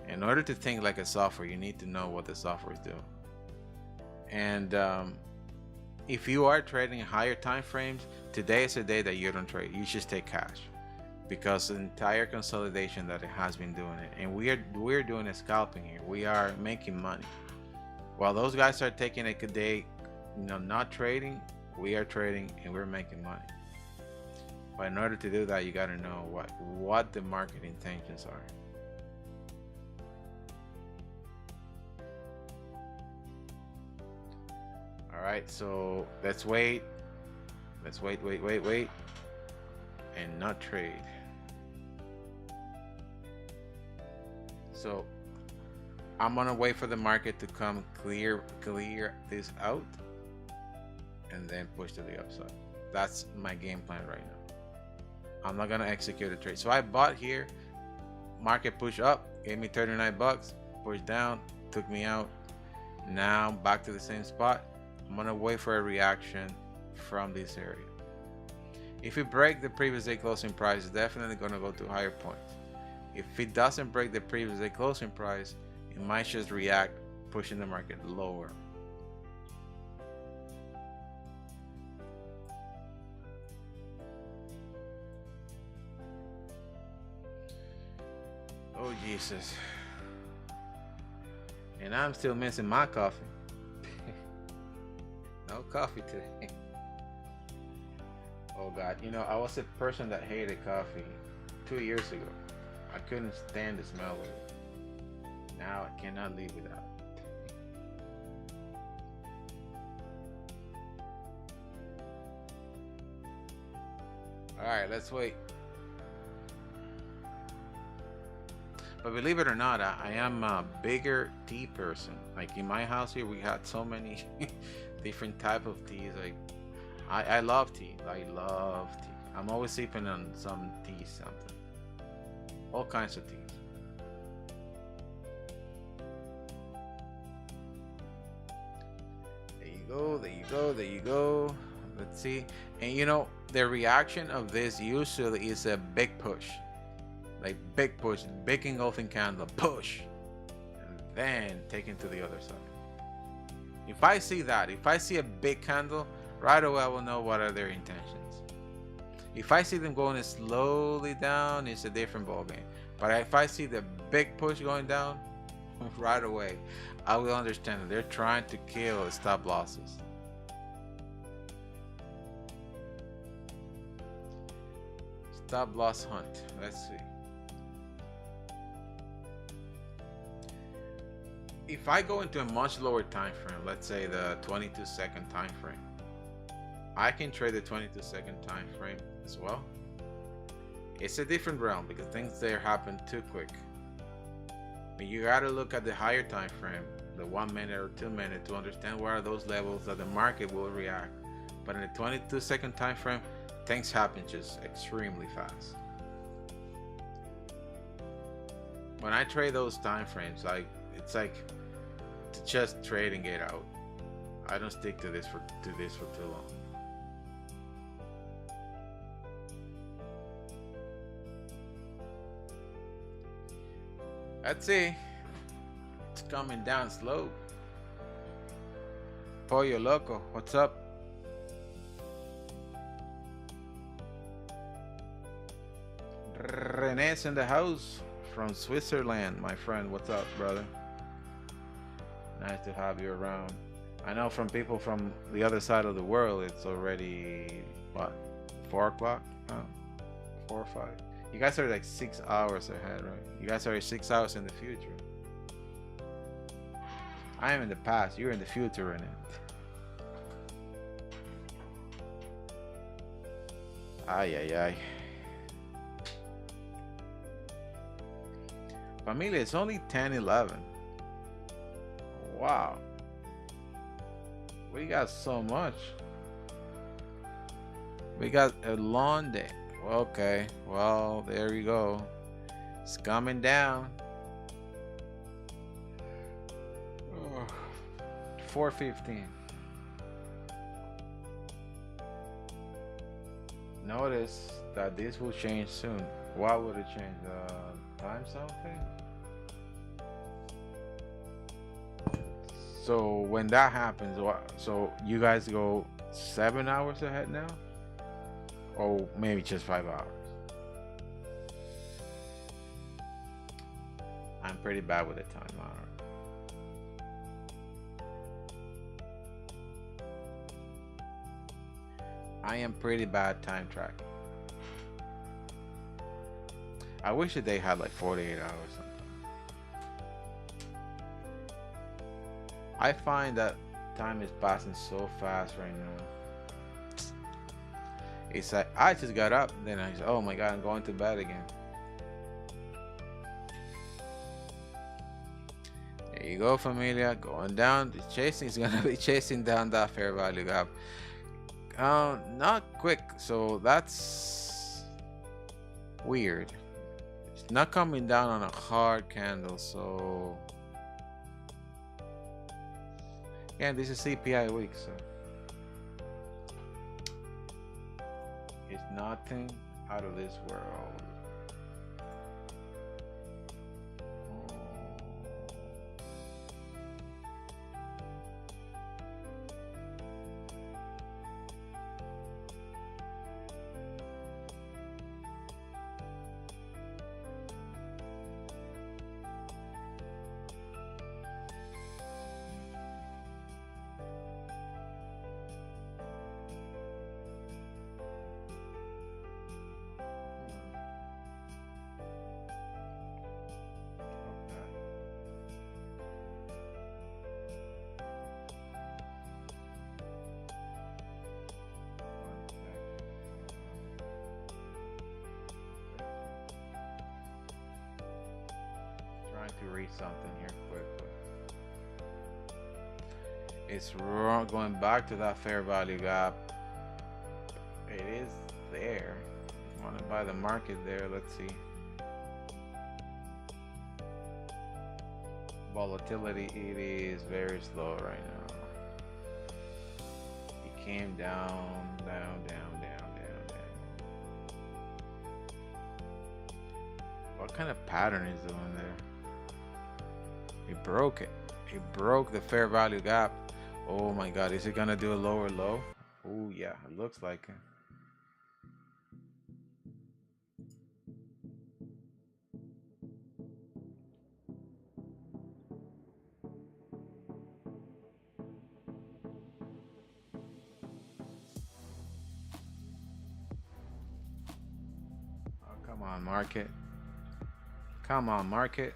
In order to think like a software, you need to know what the software is doing. And if you are trading higher time frames, today is a day that you don't trade. You just take cash, because the entire consolidation that it has been doing it, and we're doing a scalping here. We are making money while those guys are taking a day, not trading. We are trading and we're making money. But in order to do that, you got to know what the market intentions are. All right, so let's wait, and not trade. So I'm gonna wait for the market to come clear this out and then push to the upside. That's my game plan right now. I'm not gonna execute a trade. So I bought here, market push up, gave me 39 bucks, push down, took me out. Now back to the same spot. I'm gonna wait for a reaction from this area. If it breaks the previous day closing price, it's definitely gonna go to higher points. If it doesn't break the previous day closing price, it might just react, pushing the market lower. Oh Jesus. And I'm still missing my coffee. No coffee today. Oh God, I was a person that hated coffee 2 years ago. I couldn't stand the smell of it. Now I cannot live without it. All right, let's wait. But believe it or not, I am a bigger tea person. Like in my house here, we had so many different type of teas. Like I love tea. I love tea. I'm always sipping on some tea, something. All kinds of teas. There you go. Let's see. And the reaction of this usually is a big push. Like big push, big engulfing candle, push, and then taken to the other side. If I see that, if I see a big candle, right away I will know what are their intentions. If I see them going slowly down, it's a different ballgame. But if I see the big push going down, right away I will understand that they're trying to kill the stop losses. Stop loss hunt. Let's see. If I go into a much lower time frame, let's say the 22-second time frame, I can trade the 22-second time frame as well. It's a different realm because things there happen too quick. But you gotta look at the higher time frame, the 1 minute or 2 minute, to understand where are those levels that the market will react. But in the 22-second time frame, things happen just extremely fast. When I trade those time frames, it's like to just trade and get out. I don't stick to this for too long. Let's see. It's coming down slow. Pollo Loco, what's up? René's in the house from Switzerland, my friend. What's up, brother? Nice to have you around. I know from people from the other side of the world, it's already, what, 4 o'clock? 4 or 5. You guys are like 6 hours ahead, right? You guys are 6 hours in the future. I am in the past. You're in the future right now. Ay, ay, ay. Familia, it's only 10:11. Wow. We got so much. We got a long day. Okay, well, there you go. It's coming down. 4:15. notice that this will change soon. Why would it change? The time something? So when that happens, so you guys go 7 hours ahead now? Or maybe just 5 hours? I'm pretty bad with the time. I am pretty bad time tracking. I wish that they had like 48 hours something. I find that time is passing so fast right now. It's like I just got up, then I said, oh my god, I'm going to bed again. There you go, familia. Going down. The chasing is gonna be chasing down that fair value gap. Not quick, so that's weird. It's not coming down on a hard candle, so yeah, this is CPI week, so it's nothing out of this world. To read something here quickly. It's wrong, going back to that fair value gap. It is there. I want to buy the market there. Let's see. Volatility, it is very slow right now. It came down, down, down, down, down, down. What kind of pattern is doing there? It broke it. It broke the fair value gap. Oh my god, is it gonna do a lower low? Oh yeah, it looks like it. Oh, come on, market. Come on, market.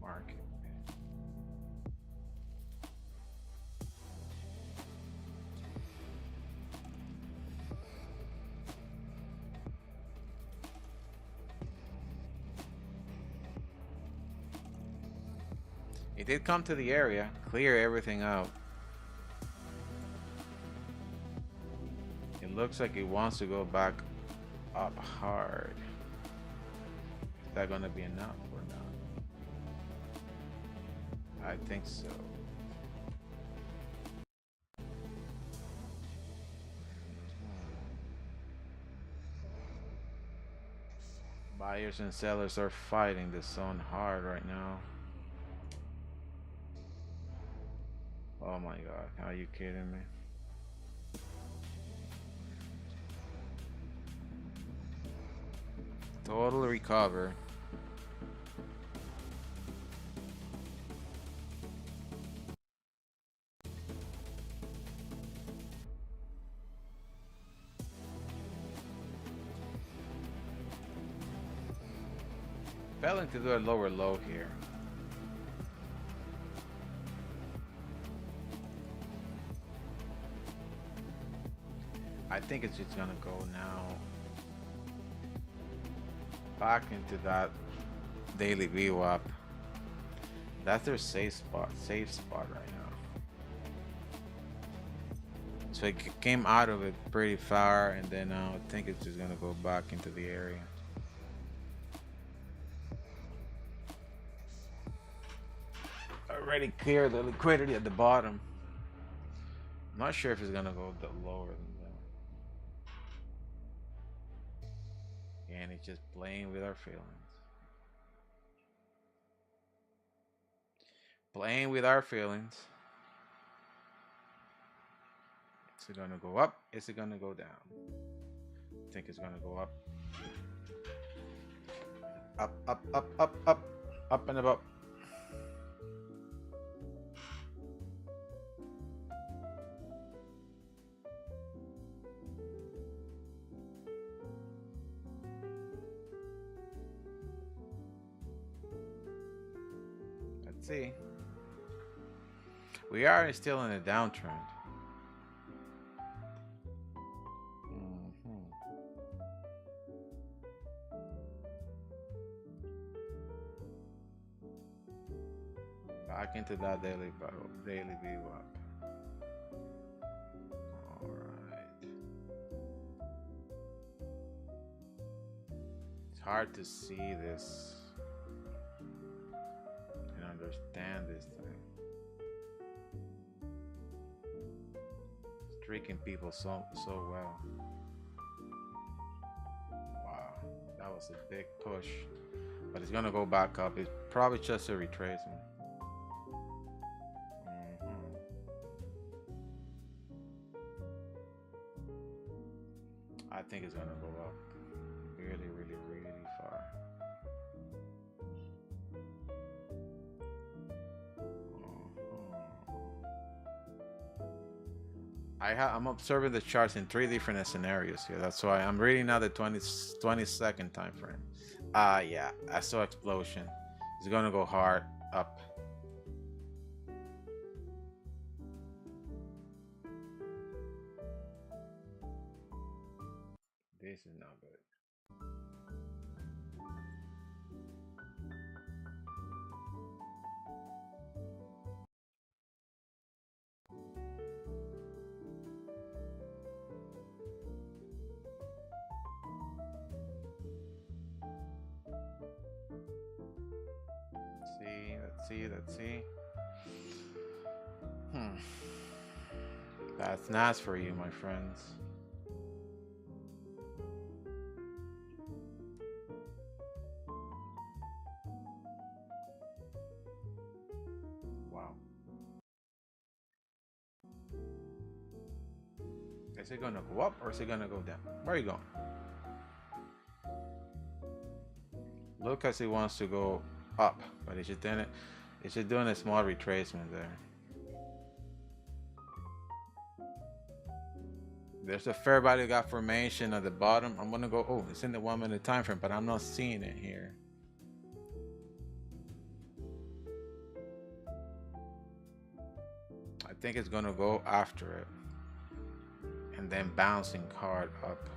Market. It did come to the area, clear everything out. It looks like it wants to go back up hard. Is that gonna be enough or not? I think so. Buyers and sellers are fighting the zone hard right now. Oh my god, are you kidding me? Total recover. Failing to do a lower low here. I think it's just gonna go now back into that daily VWAP. That's their safe spot right now. So it came out of it pretty far, and then I think it's just gonna go back into the area. Already cleared the liquidity at the bottom. I'm not sure if it's gonna go lower than that. And it's just playing with our feelings. Playing with our feelings. Is it gonna go up? Is it gonna go down? I think it's gonna go up. Up, up, up, up, up, up and about. Let's see. We are still in a downtrend. Back into that daily VWAP. All right. It's hard to see this and understand this thing. It's tricking people so well. Wow, that was a big push, but it's gonna go back up. It's probably just a retracement. I think it's gonna go up really, really, really far. I'm observing the charts in 3 different scenarios here. That's why I'm reading now the 22nd time frame. Yeah, I saw explosion. It's gonna go hard up. This is not good. Let's see. That's nice for you, my friends. Wow. Is it gonna go up or is it gonna go down? Where are you going? Look as it wants to go up, but it's just doing a small retracement there. There's a fair value gap formation at the bottom. I'm gonna go, oh, it's in the 1 minute time frame, but I'm not seeing it here. I think it's gonna go after it and then bouncing hard up.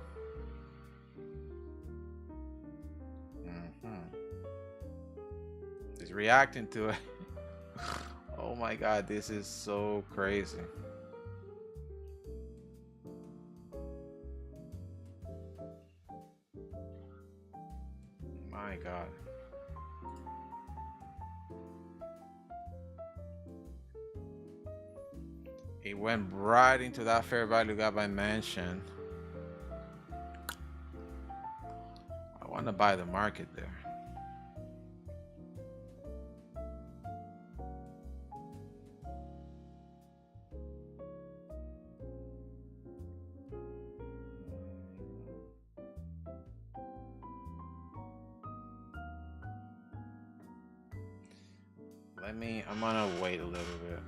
It's reacting to it. Oh my God, this is so crazy. My God. It went right into that fair value gap I mentioned. I want to buy the market there. I'm gonna wait a little bit.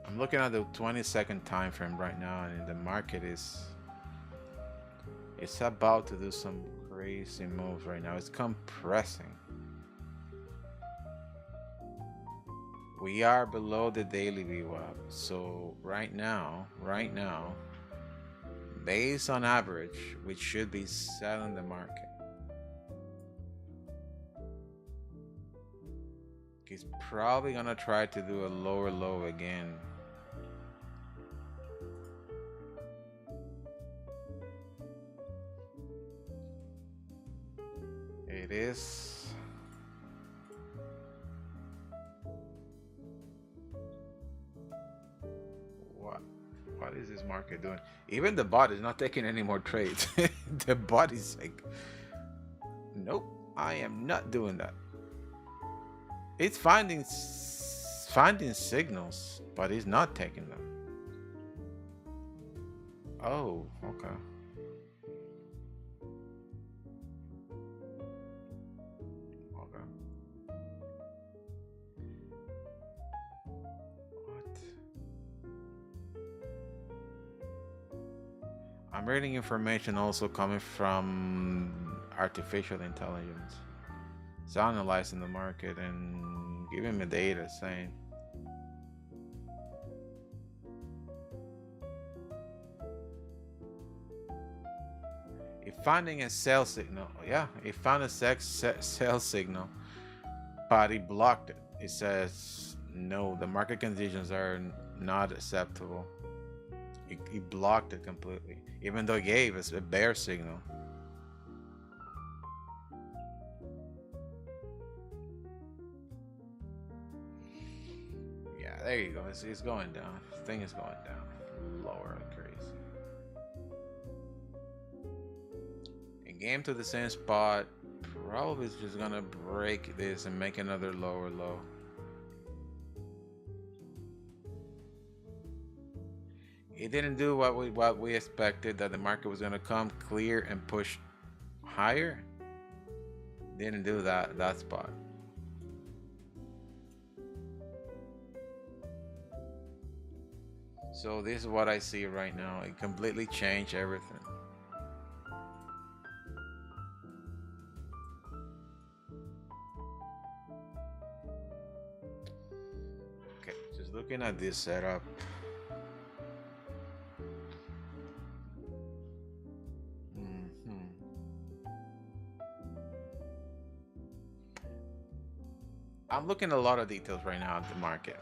I'm looking at the 22nd time frame right now, and the market it's about to do some crazy moves right now. It's compressing. We are below the daily VWAP, so right now, based on average, we should be selling the market. He's probably gonna try to do a lower low again what is this market doing? Even the bot is not taking any more trades. The bot is like, nope, I am not doing that. It's finding signals, but it's not taking them. Oh, okay. Okay. What? I'm reading information also coming from artificial intelligence. It's analyzing the market and giving me data saying if finding a sell signal, yeah, it found a sell signal, but it blocked it. It says no, the market conditions are not acceptable. It blocked it completely, even though it gave us a bear signal. Yeah, there you go. It's going down. This thing is going down. Lower like crazy. It came to the same spot. Probably is just gonna break this and make another lower low. It didn't do what we expected, that the market was gonna come clear and push higher. Didn't do that spot. So this is what I see right now. It completely changed everything. Okay, just looking at this setup. I'm looking at a lot of details right now at the market.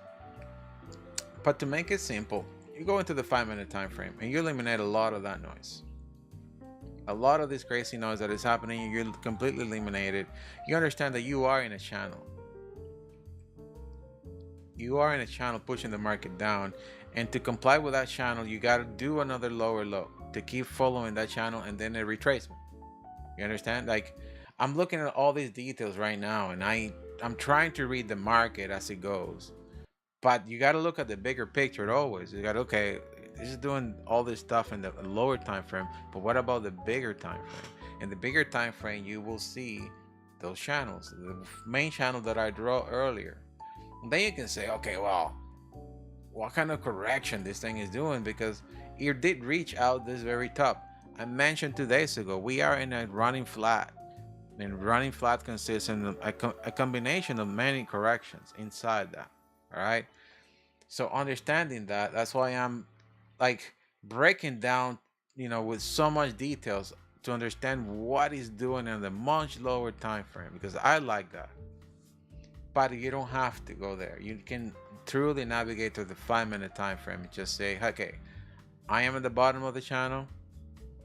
But to make it simple, you go into the 5-minute time frame and you eliminate a lot of that noise. A lot of this crazy noise that is happening, you completely eliminate it. You understand that you are in a channel. You are in a channel pushing the market down, and to comply with that channel, you got to do another lower low to keep following that channel and then a retracement. You understand? Like, I'm looking at all these details right now, and I'm trying to read the market as it goes. But you got to look at the bigger picture always. You got, okay, this is doing all this stuff in the lower time frame, but what about the bigger time frame? In the bigger time frame, you will see those channels, the main channel that I draw earlier. And then you can say, okay, well, what kind of correction this thing is doing, because it did reach out this very top. I mentioned 2 days ago, we are in a running flat. And running flat consists of a combination of many corrections inside that. All right. So understanding that, that's why I'm like breaking down, with so much details to understand what he's doing in the much lower time frame, because I like that. But you don't have to go there. You can truly navigate to the 5-minute time frame and just say, okay, I am at the bottom of the channel.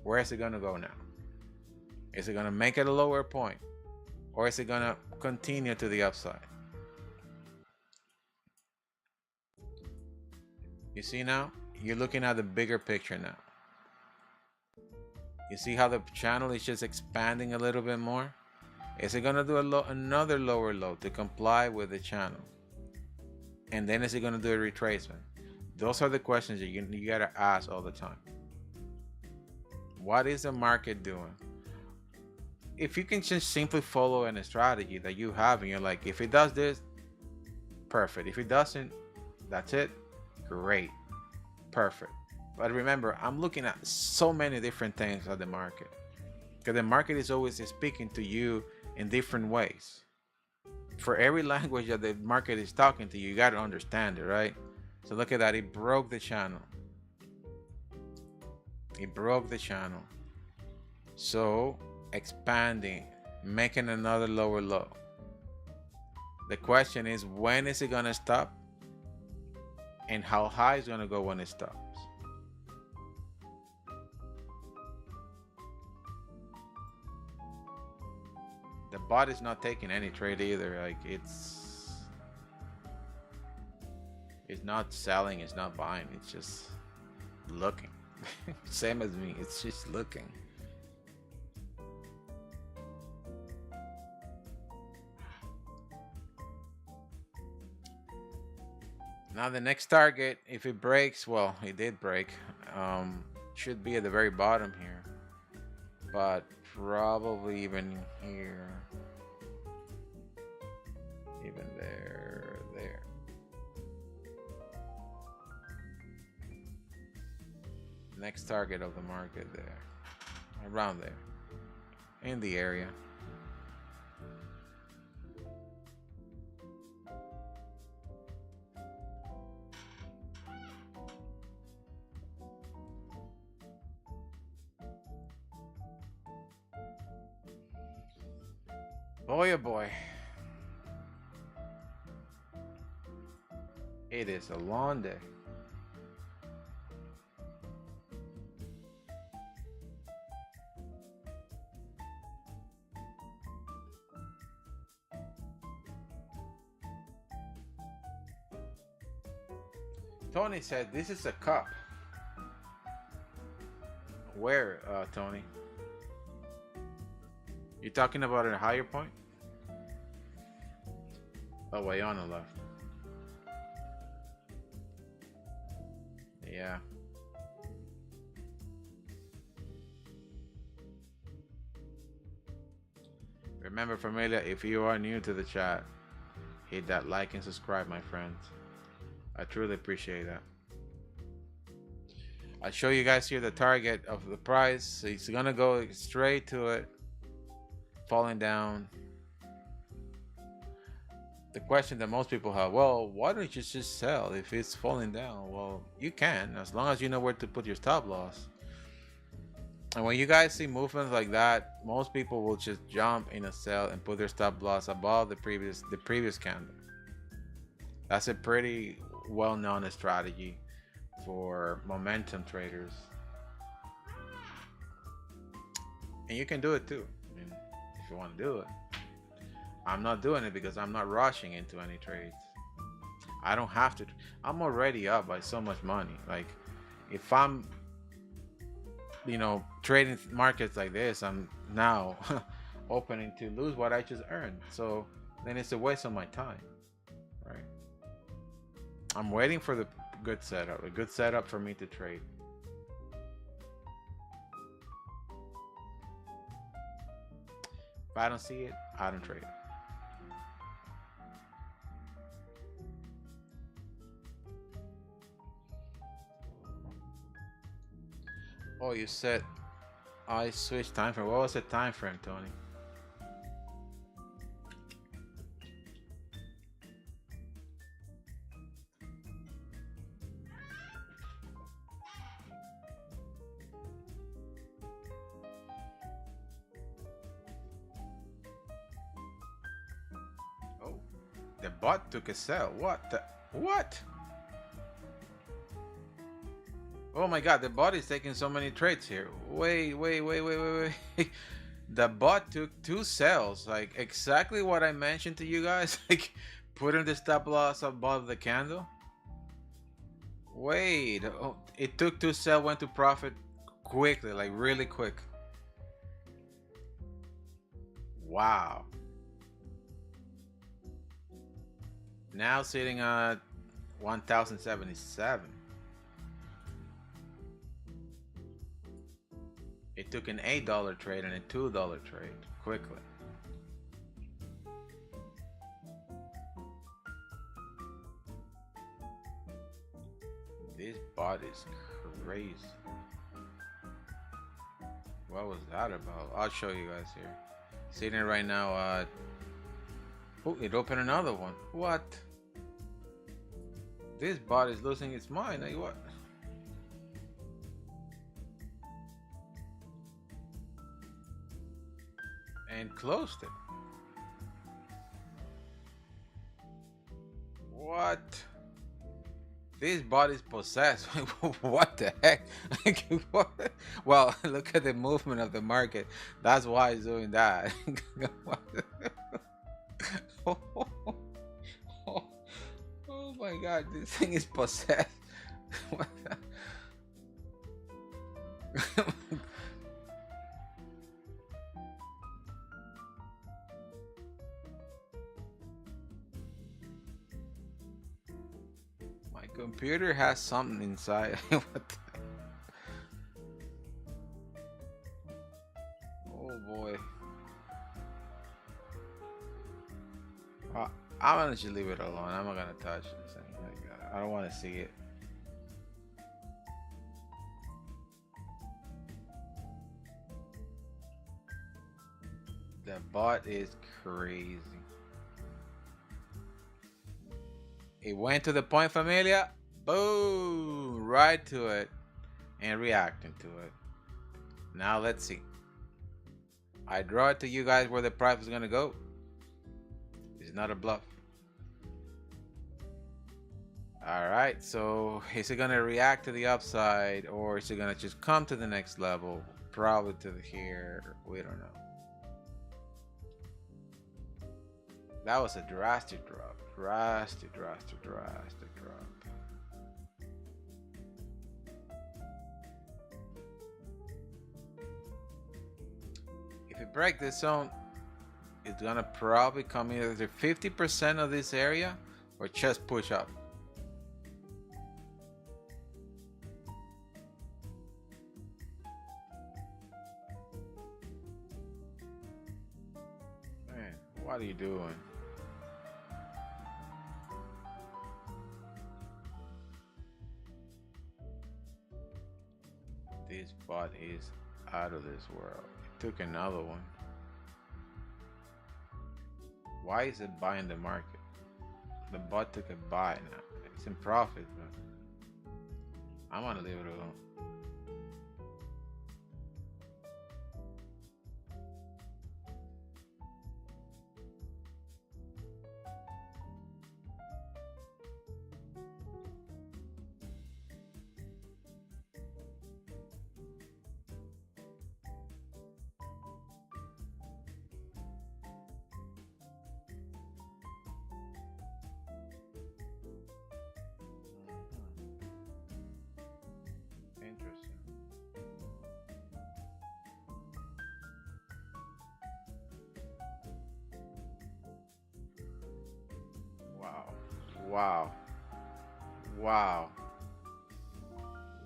Where is it going to go now? Is it going to make it a lower point, or is it going to continue to the upside? You see now? You're looking at the bigger picture now. You see how the channel is just expanding a little bit more? Is it going to do another lower low to comply with the channel? And then is it going to do a retracement? Those are the questions that you got to ask all the time. What is the market doing? If you can just simply follow a strategy that you have, and you're like, if it does this, perfect. If it doesn't, that's it. Great. Perfect. But remember, I'm looking at so many different things at the market, because the market is always speaking to you in different ways. For every language that the market is talking to you, you got to understand it, right? So look at that. It broke the channel. It broke the channel. So expanding, making another lower low. The question is, when is it going to stop? And how high is going to go when it stops? The bot is not taking any trade either. Like, it's not selling, it's not buying, it's just looking. Same as me, it's just looking. Now the next target, if it breaks, well, it did break, should be at the very bottom here, but probably even here, even there. Next target of the market there, around there, in the area. Boy, oh boy. It is a long day. Tony said this is a cup. Where, Tony? You talking about a higher point? Oh, way on the left. Yeah. Remember, familia, if you are new to the chat, hit that like and subscribe, my friends. I truly appreciate that. I'll show you guys here the target of the price. So it's gonna go straight to it, falling down. The question that most people have, well, why don't you just sell if it's falling down? Well, you can, as long as you know where to put your stop loss. And when you guys see movements like that, most people will just jump in a sell and put their stop loss above the previous candle. That's a pretty well-known strategy for momentum traders, and you can do it too. I mean, if you want to do it. I'm not doing it because I'm not rushing into any trades. I don't have to. I'm already up by so much money. Like, if I'm, trading markets like this, I'm now opening to lose what I just earned. So then it's a waste of my time, right? I'm waiting for the good setup for me to trade. If I don't see it, I don't trade. Oh, you said I switched time frame. What was the time frame, Tony? Oh, the bot took a sell. What? Oh my god, the bot is taking so many trades here. Wait. The bot took 2 sells, like exactly what I mentioned to you guys, like putting the stop loss above the candle. Wait, oh, it took 2 sell, went to profit quickly, like really quick. Wow. Now sitting at 1077. It took an $8 trade and a $2 trade quickly. This bot is crazy. What was that about? I'll show you guys here. Sitting right now at... Oh, it opened another one. What? This bot is losing its mind. Like what? And closed it. What? This bot is possessed. What the heck? Like, what? Well, look at the movement of the market. That's why it's doing that. Oh my god, this thing is possessed. My computer has something inside. What the... Oh boy. I'm gonna just leave it alone. I'm not gonna touch this thing. Like, I don't want to see it. The bot is crazy. It went to the point, familia. Boom! Right to it and reacting to it. Now let's see. I draw it to you guys where the price is gonna go. It's not a bluff. All right, so is it gonna react to the upside, or is it gonna just come to the next level? Probably to here. We don't know. That was a drastic drop. Drastic drop. If it breaks this zone, it's gonna probably come either to 50% of this area or just push up. Man, what are you doing? This bot is out of this world. It took another one. Why is it buying the market? The bot took a buy now. It's in profit, but I'm gonna leave it alone. Interesting.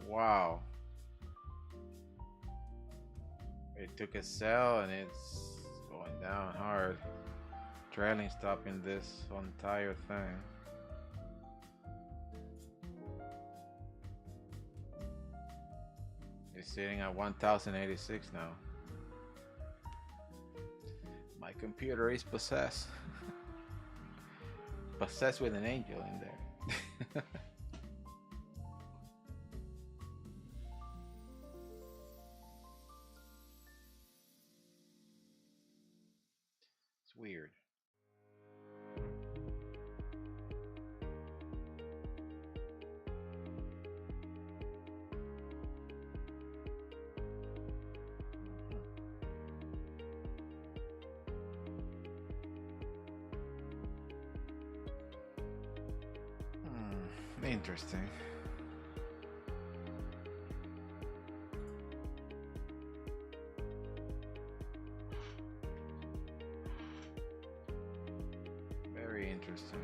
Wow. It took a sell and it's going down hard. Trailing stop in this entire thing. It's sitting at 1086 now. My computer is possessed. Possessed with an angel in there. It's weird. Interesting. Very interesting.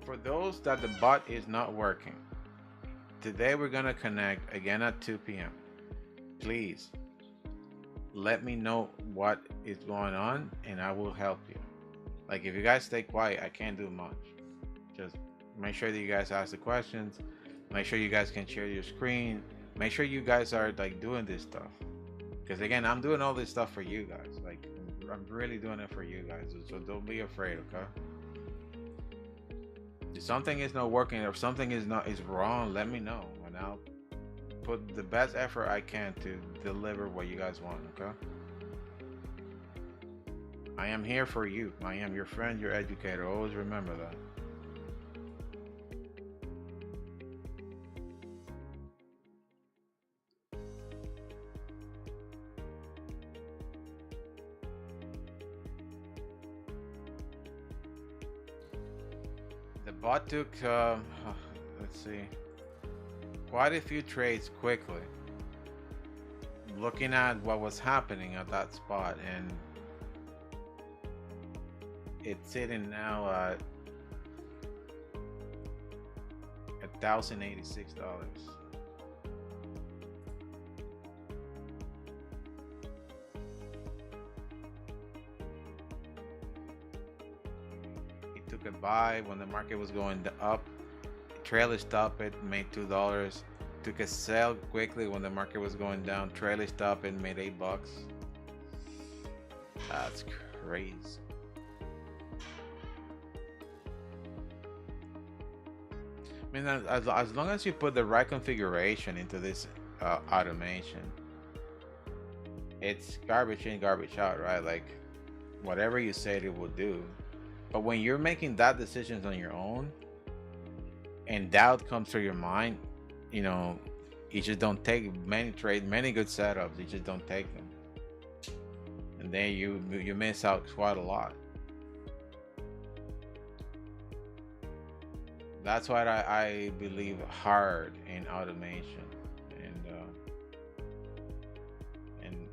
For those that the bot is not working, today we're gonna connect again at 2 p.m. Please let me know what is going on and I will help you. Like, if you guys stay quiet, I can't do much. Just make sure that you guys ask the questions. Make sure you guys can share your screen. Make sure you guys are like doing this stuff. Because again, I'm doing all this stuff for you guys. Like, I'm really doing it for you guys. So don't be afraid, okay? If something is not working or if something is wrong, let me know and I'll put the best effort I can to deliver what you guys want, okay? I am here for you. I am your friend, your educator. Always remember that. The bot took, let's see, quite a few trades quickly, looking at what was happening at that spot, and it's sitting now at $1,086. He took a buy when the market was going up, trailer stop it, made $2. Took a sell quickly when the market was going down, trailer stop it, made $8. That's crazy. I mean, as long as you put the right configuration into this automation, it's garbage in, garbage out, right? Like whatever you said it will do. But when you're making that decisions on your own and doubt comes through your mind, you know, you just don't take many trades, many good setups. You just don't take them, and then you miss out quite a lot. That's why I believe hard in automation, and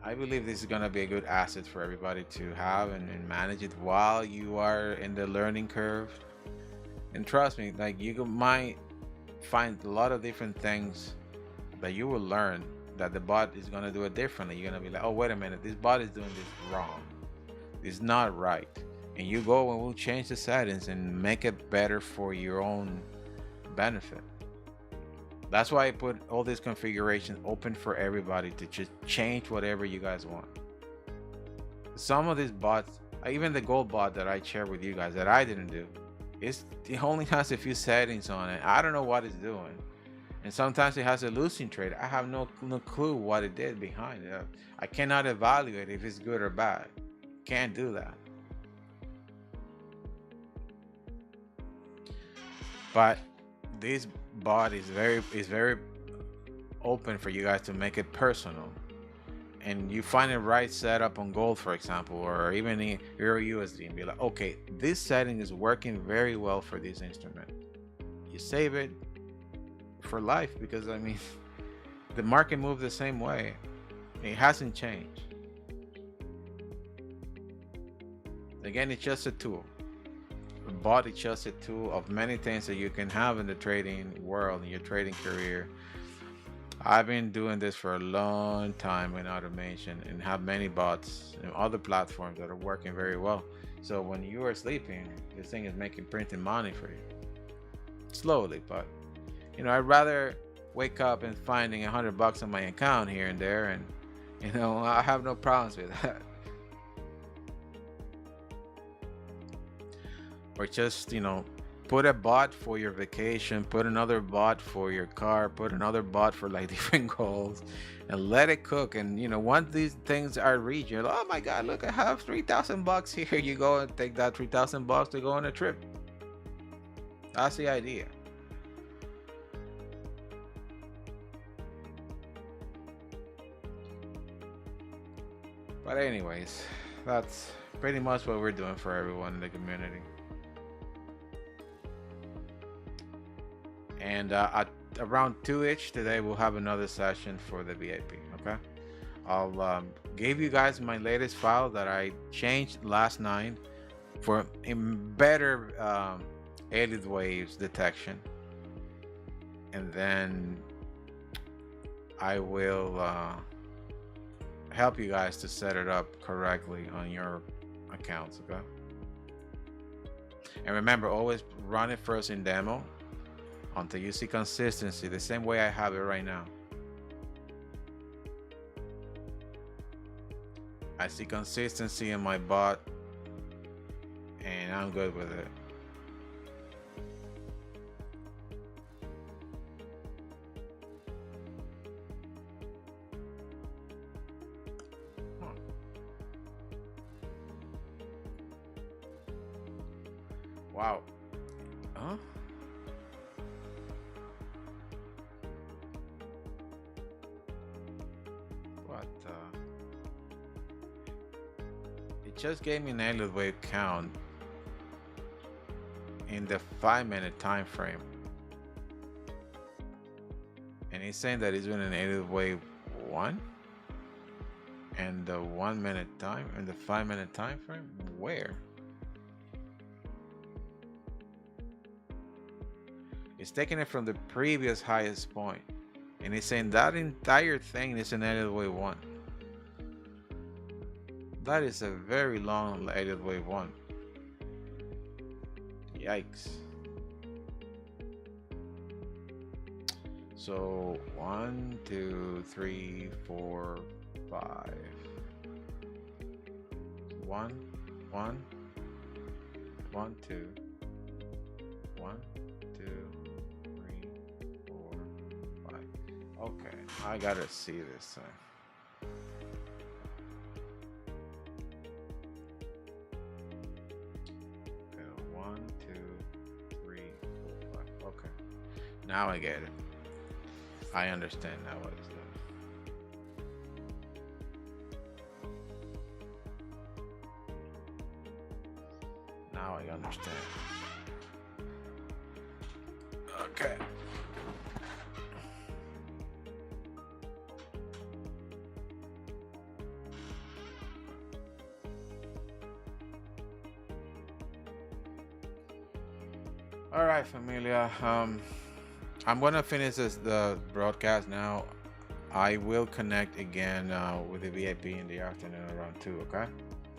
I believe this is gonna be a good asset for everybody to have and manage it while you are in the learning curve. And trust me, like you might find a lot of different things that you will learn that the bot is gonna do it differently. You're gonna be like, oh wait a minute, this bot is doing this wrong. It's not right. And you go and we'll change the settings and make it better for your own benefit. That's why I put all this configuration open for everybody to just change whatever you guys want. Some of these bots, even the gold bot that I shared with you guys that I didn't do, it only has a few settings on it. I don't know what it's doing. And sometimes it has a losing trade. I have no clue what it did behind it. I cannot evaluate if it's good or bad. Can't do that. But this bot is very open for you guys to make it personal, and you find the right setup on gold, for example, or even in Euro USD, and be like, okay, this setting is working very well for this instrument. You save it for life, because I mean the market moves the same way. It hasn't changed. Again, it's just a tool. Bot is just a tool of many things that you can have in the trading world, in your trading career. I've been doing this for a long time in automation and have many bots and other platforms that are working very well. So when you are sleeping, this thing is printing money for you. Slowly, but you know, I'd rather wake up and finding $100 on my account here and there, and you know, I have no problems with that. Or just, you know, put a bot for your vacation, put another bot for your car, put another bot for like different goals, and let it cook. And you know, once these things are reached, you're like, oh my god, look, I have $3,000 here. You go and take that $3,000 to go on a trip. That's the idea. But anyways, that's pretty much what we're doing for everyone in the community. And at around 2-ish today, we'll have another session for the VIP. Okay, I'll give you guys my latest file that I changed last night for a better alien waves detection, and then I will help you guys to set it up correctly on your accounts. Okay, and remember, always run it first in demo until you see consistency, the same way I have it right now. I see consistency in my bot, and I'm good with it. Wow. Huh? What? It just gave me an Elliott wave count in the 5-minute time frame, and he's saying that he's doing an Elliott wave 1 and the 1-minute time and the 5-minute time frame. Where? It's taking it from the previous highest point, and he's saying that entire thing is an Elliott wave 1. That is a very long Elliott wave 1. Yikes. So 1, 2, 3, 4, 5. 1, 1, 1, 2, 1, 2, 3, 4, 5. Okay, I gotta see this thing. Okay, 1, 2, 3, 4, 5. Okay, now I get it. I understand now what it's doing. Now I understand. Okay. All right, familia. I'm gonna finish the broadcast now. I will connect again with the VIP in the afternoon around 2. Okay,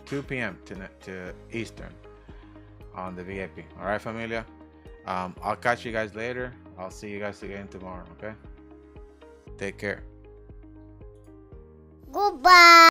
2 p.m. to Eastern on the VIP. All right, familia. I'll catch you guys later. I'll see you guys again tomorrow. Okay. Take care. Goodbye.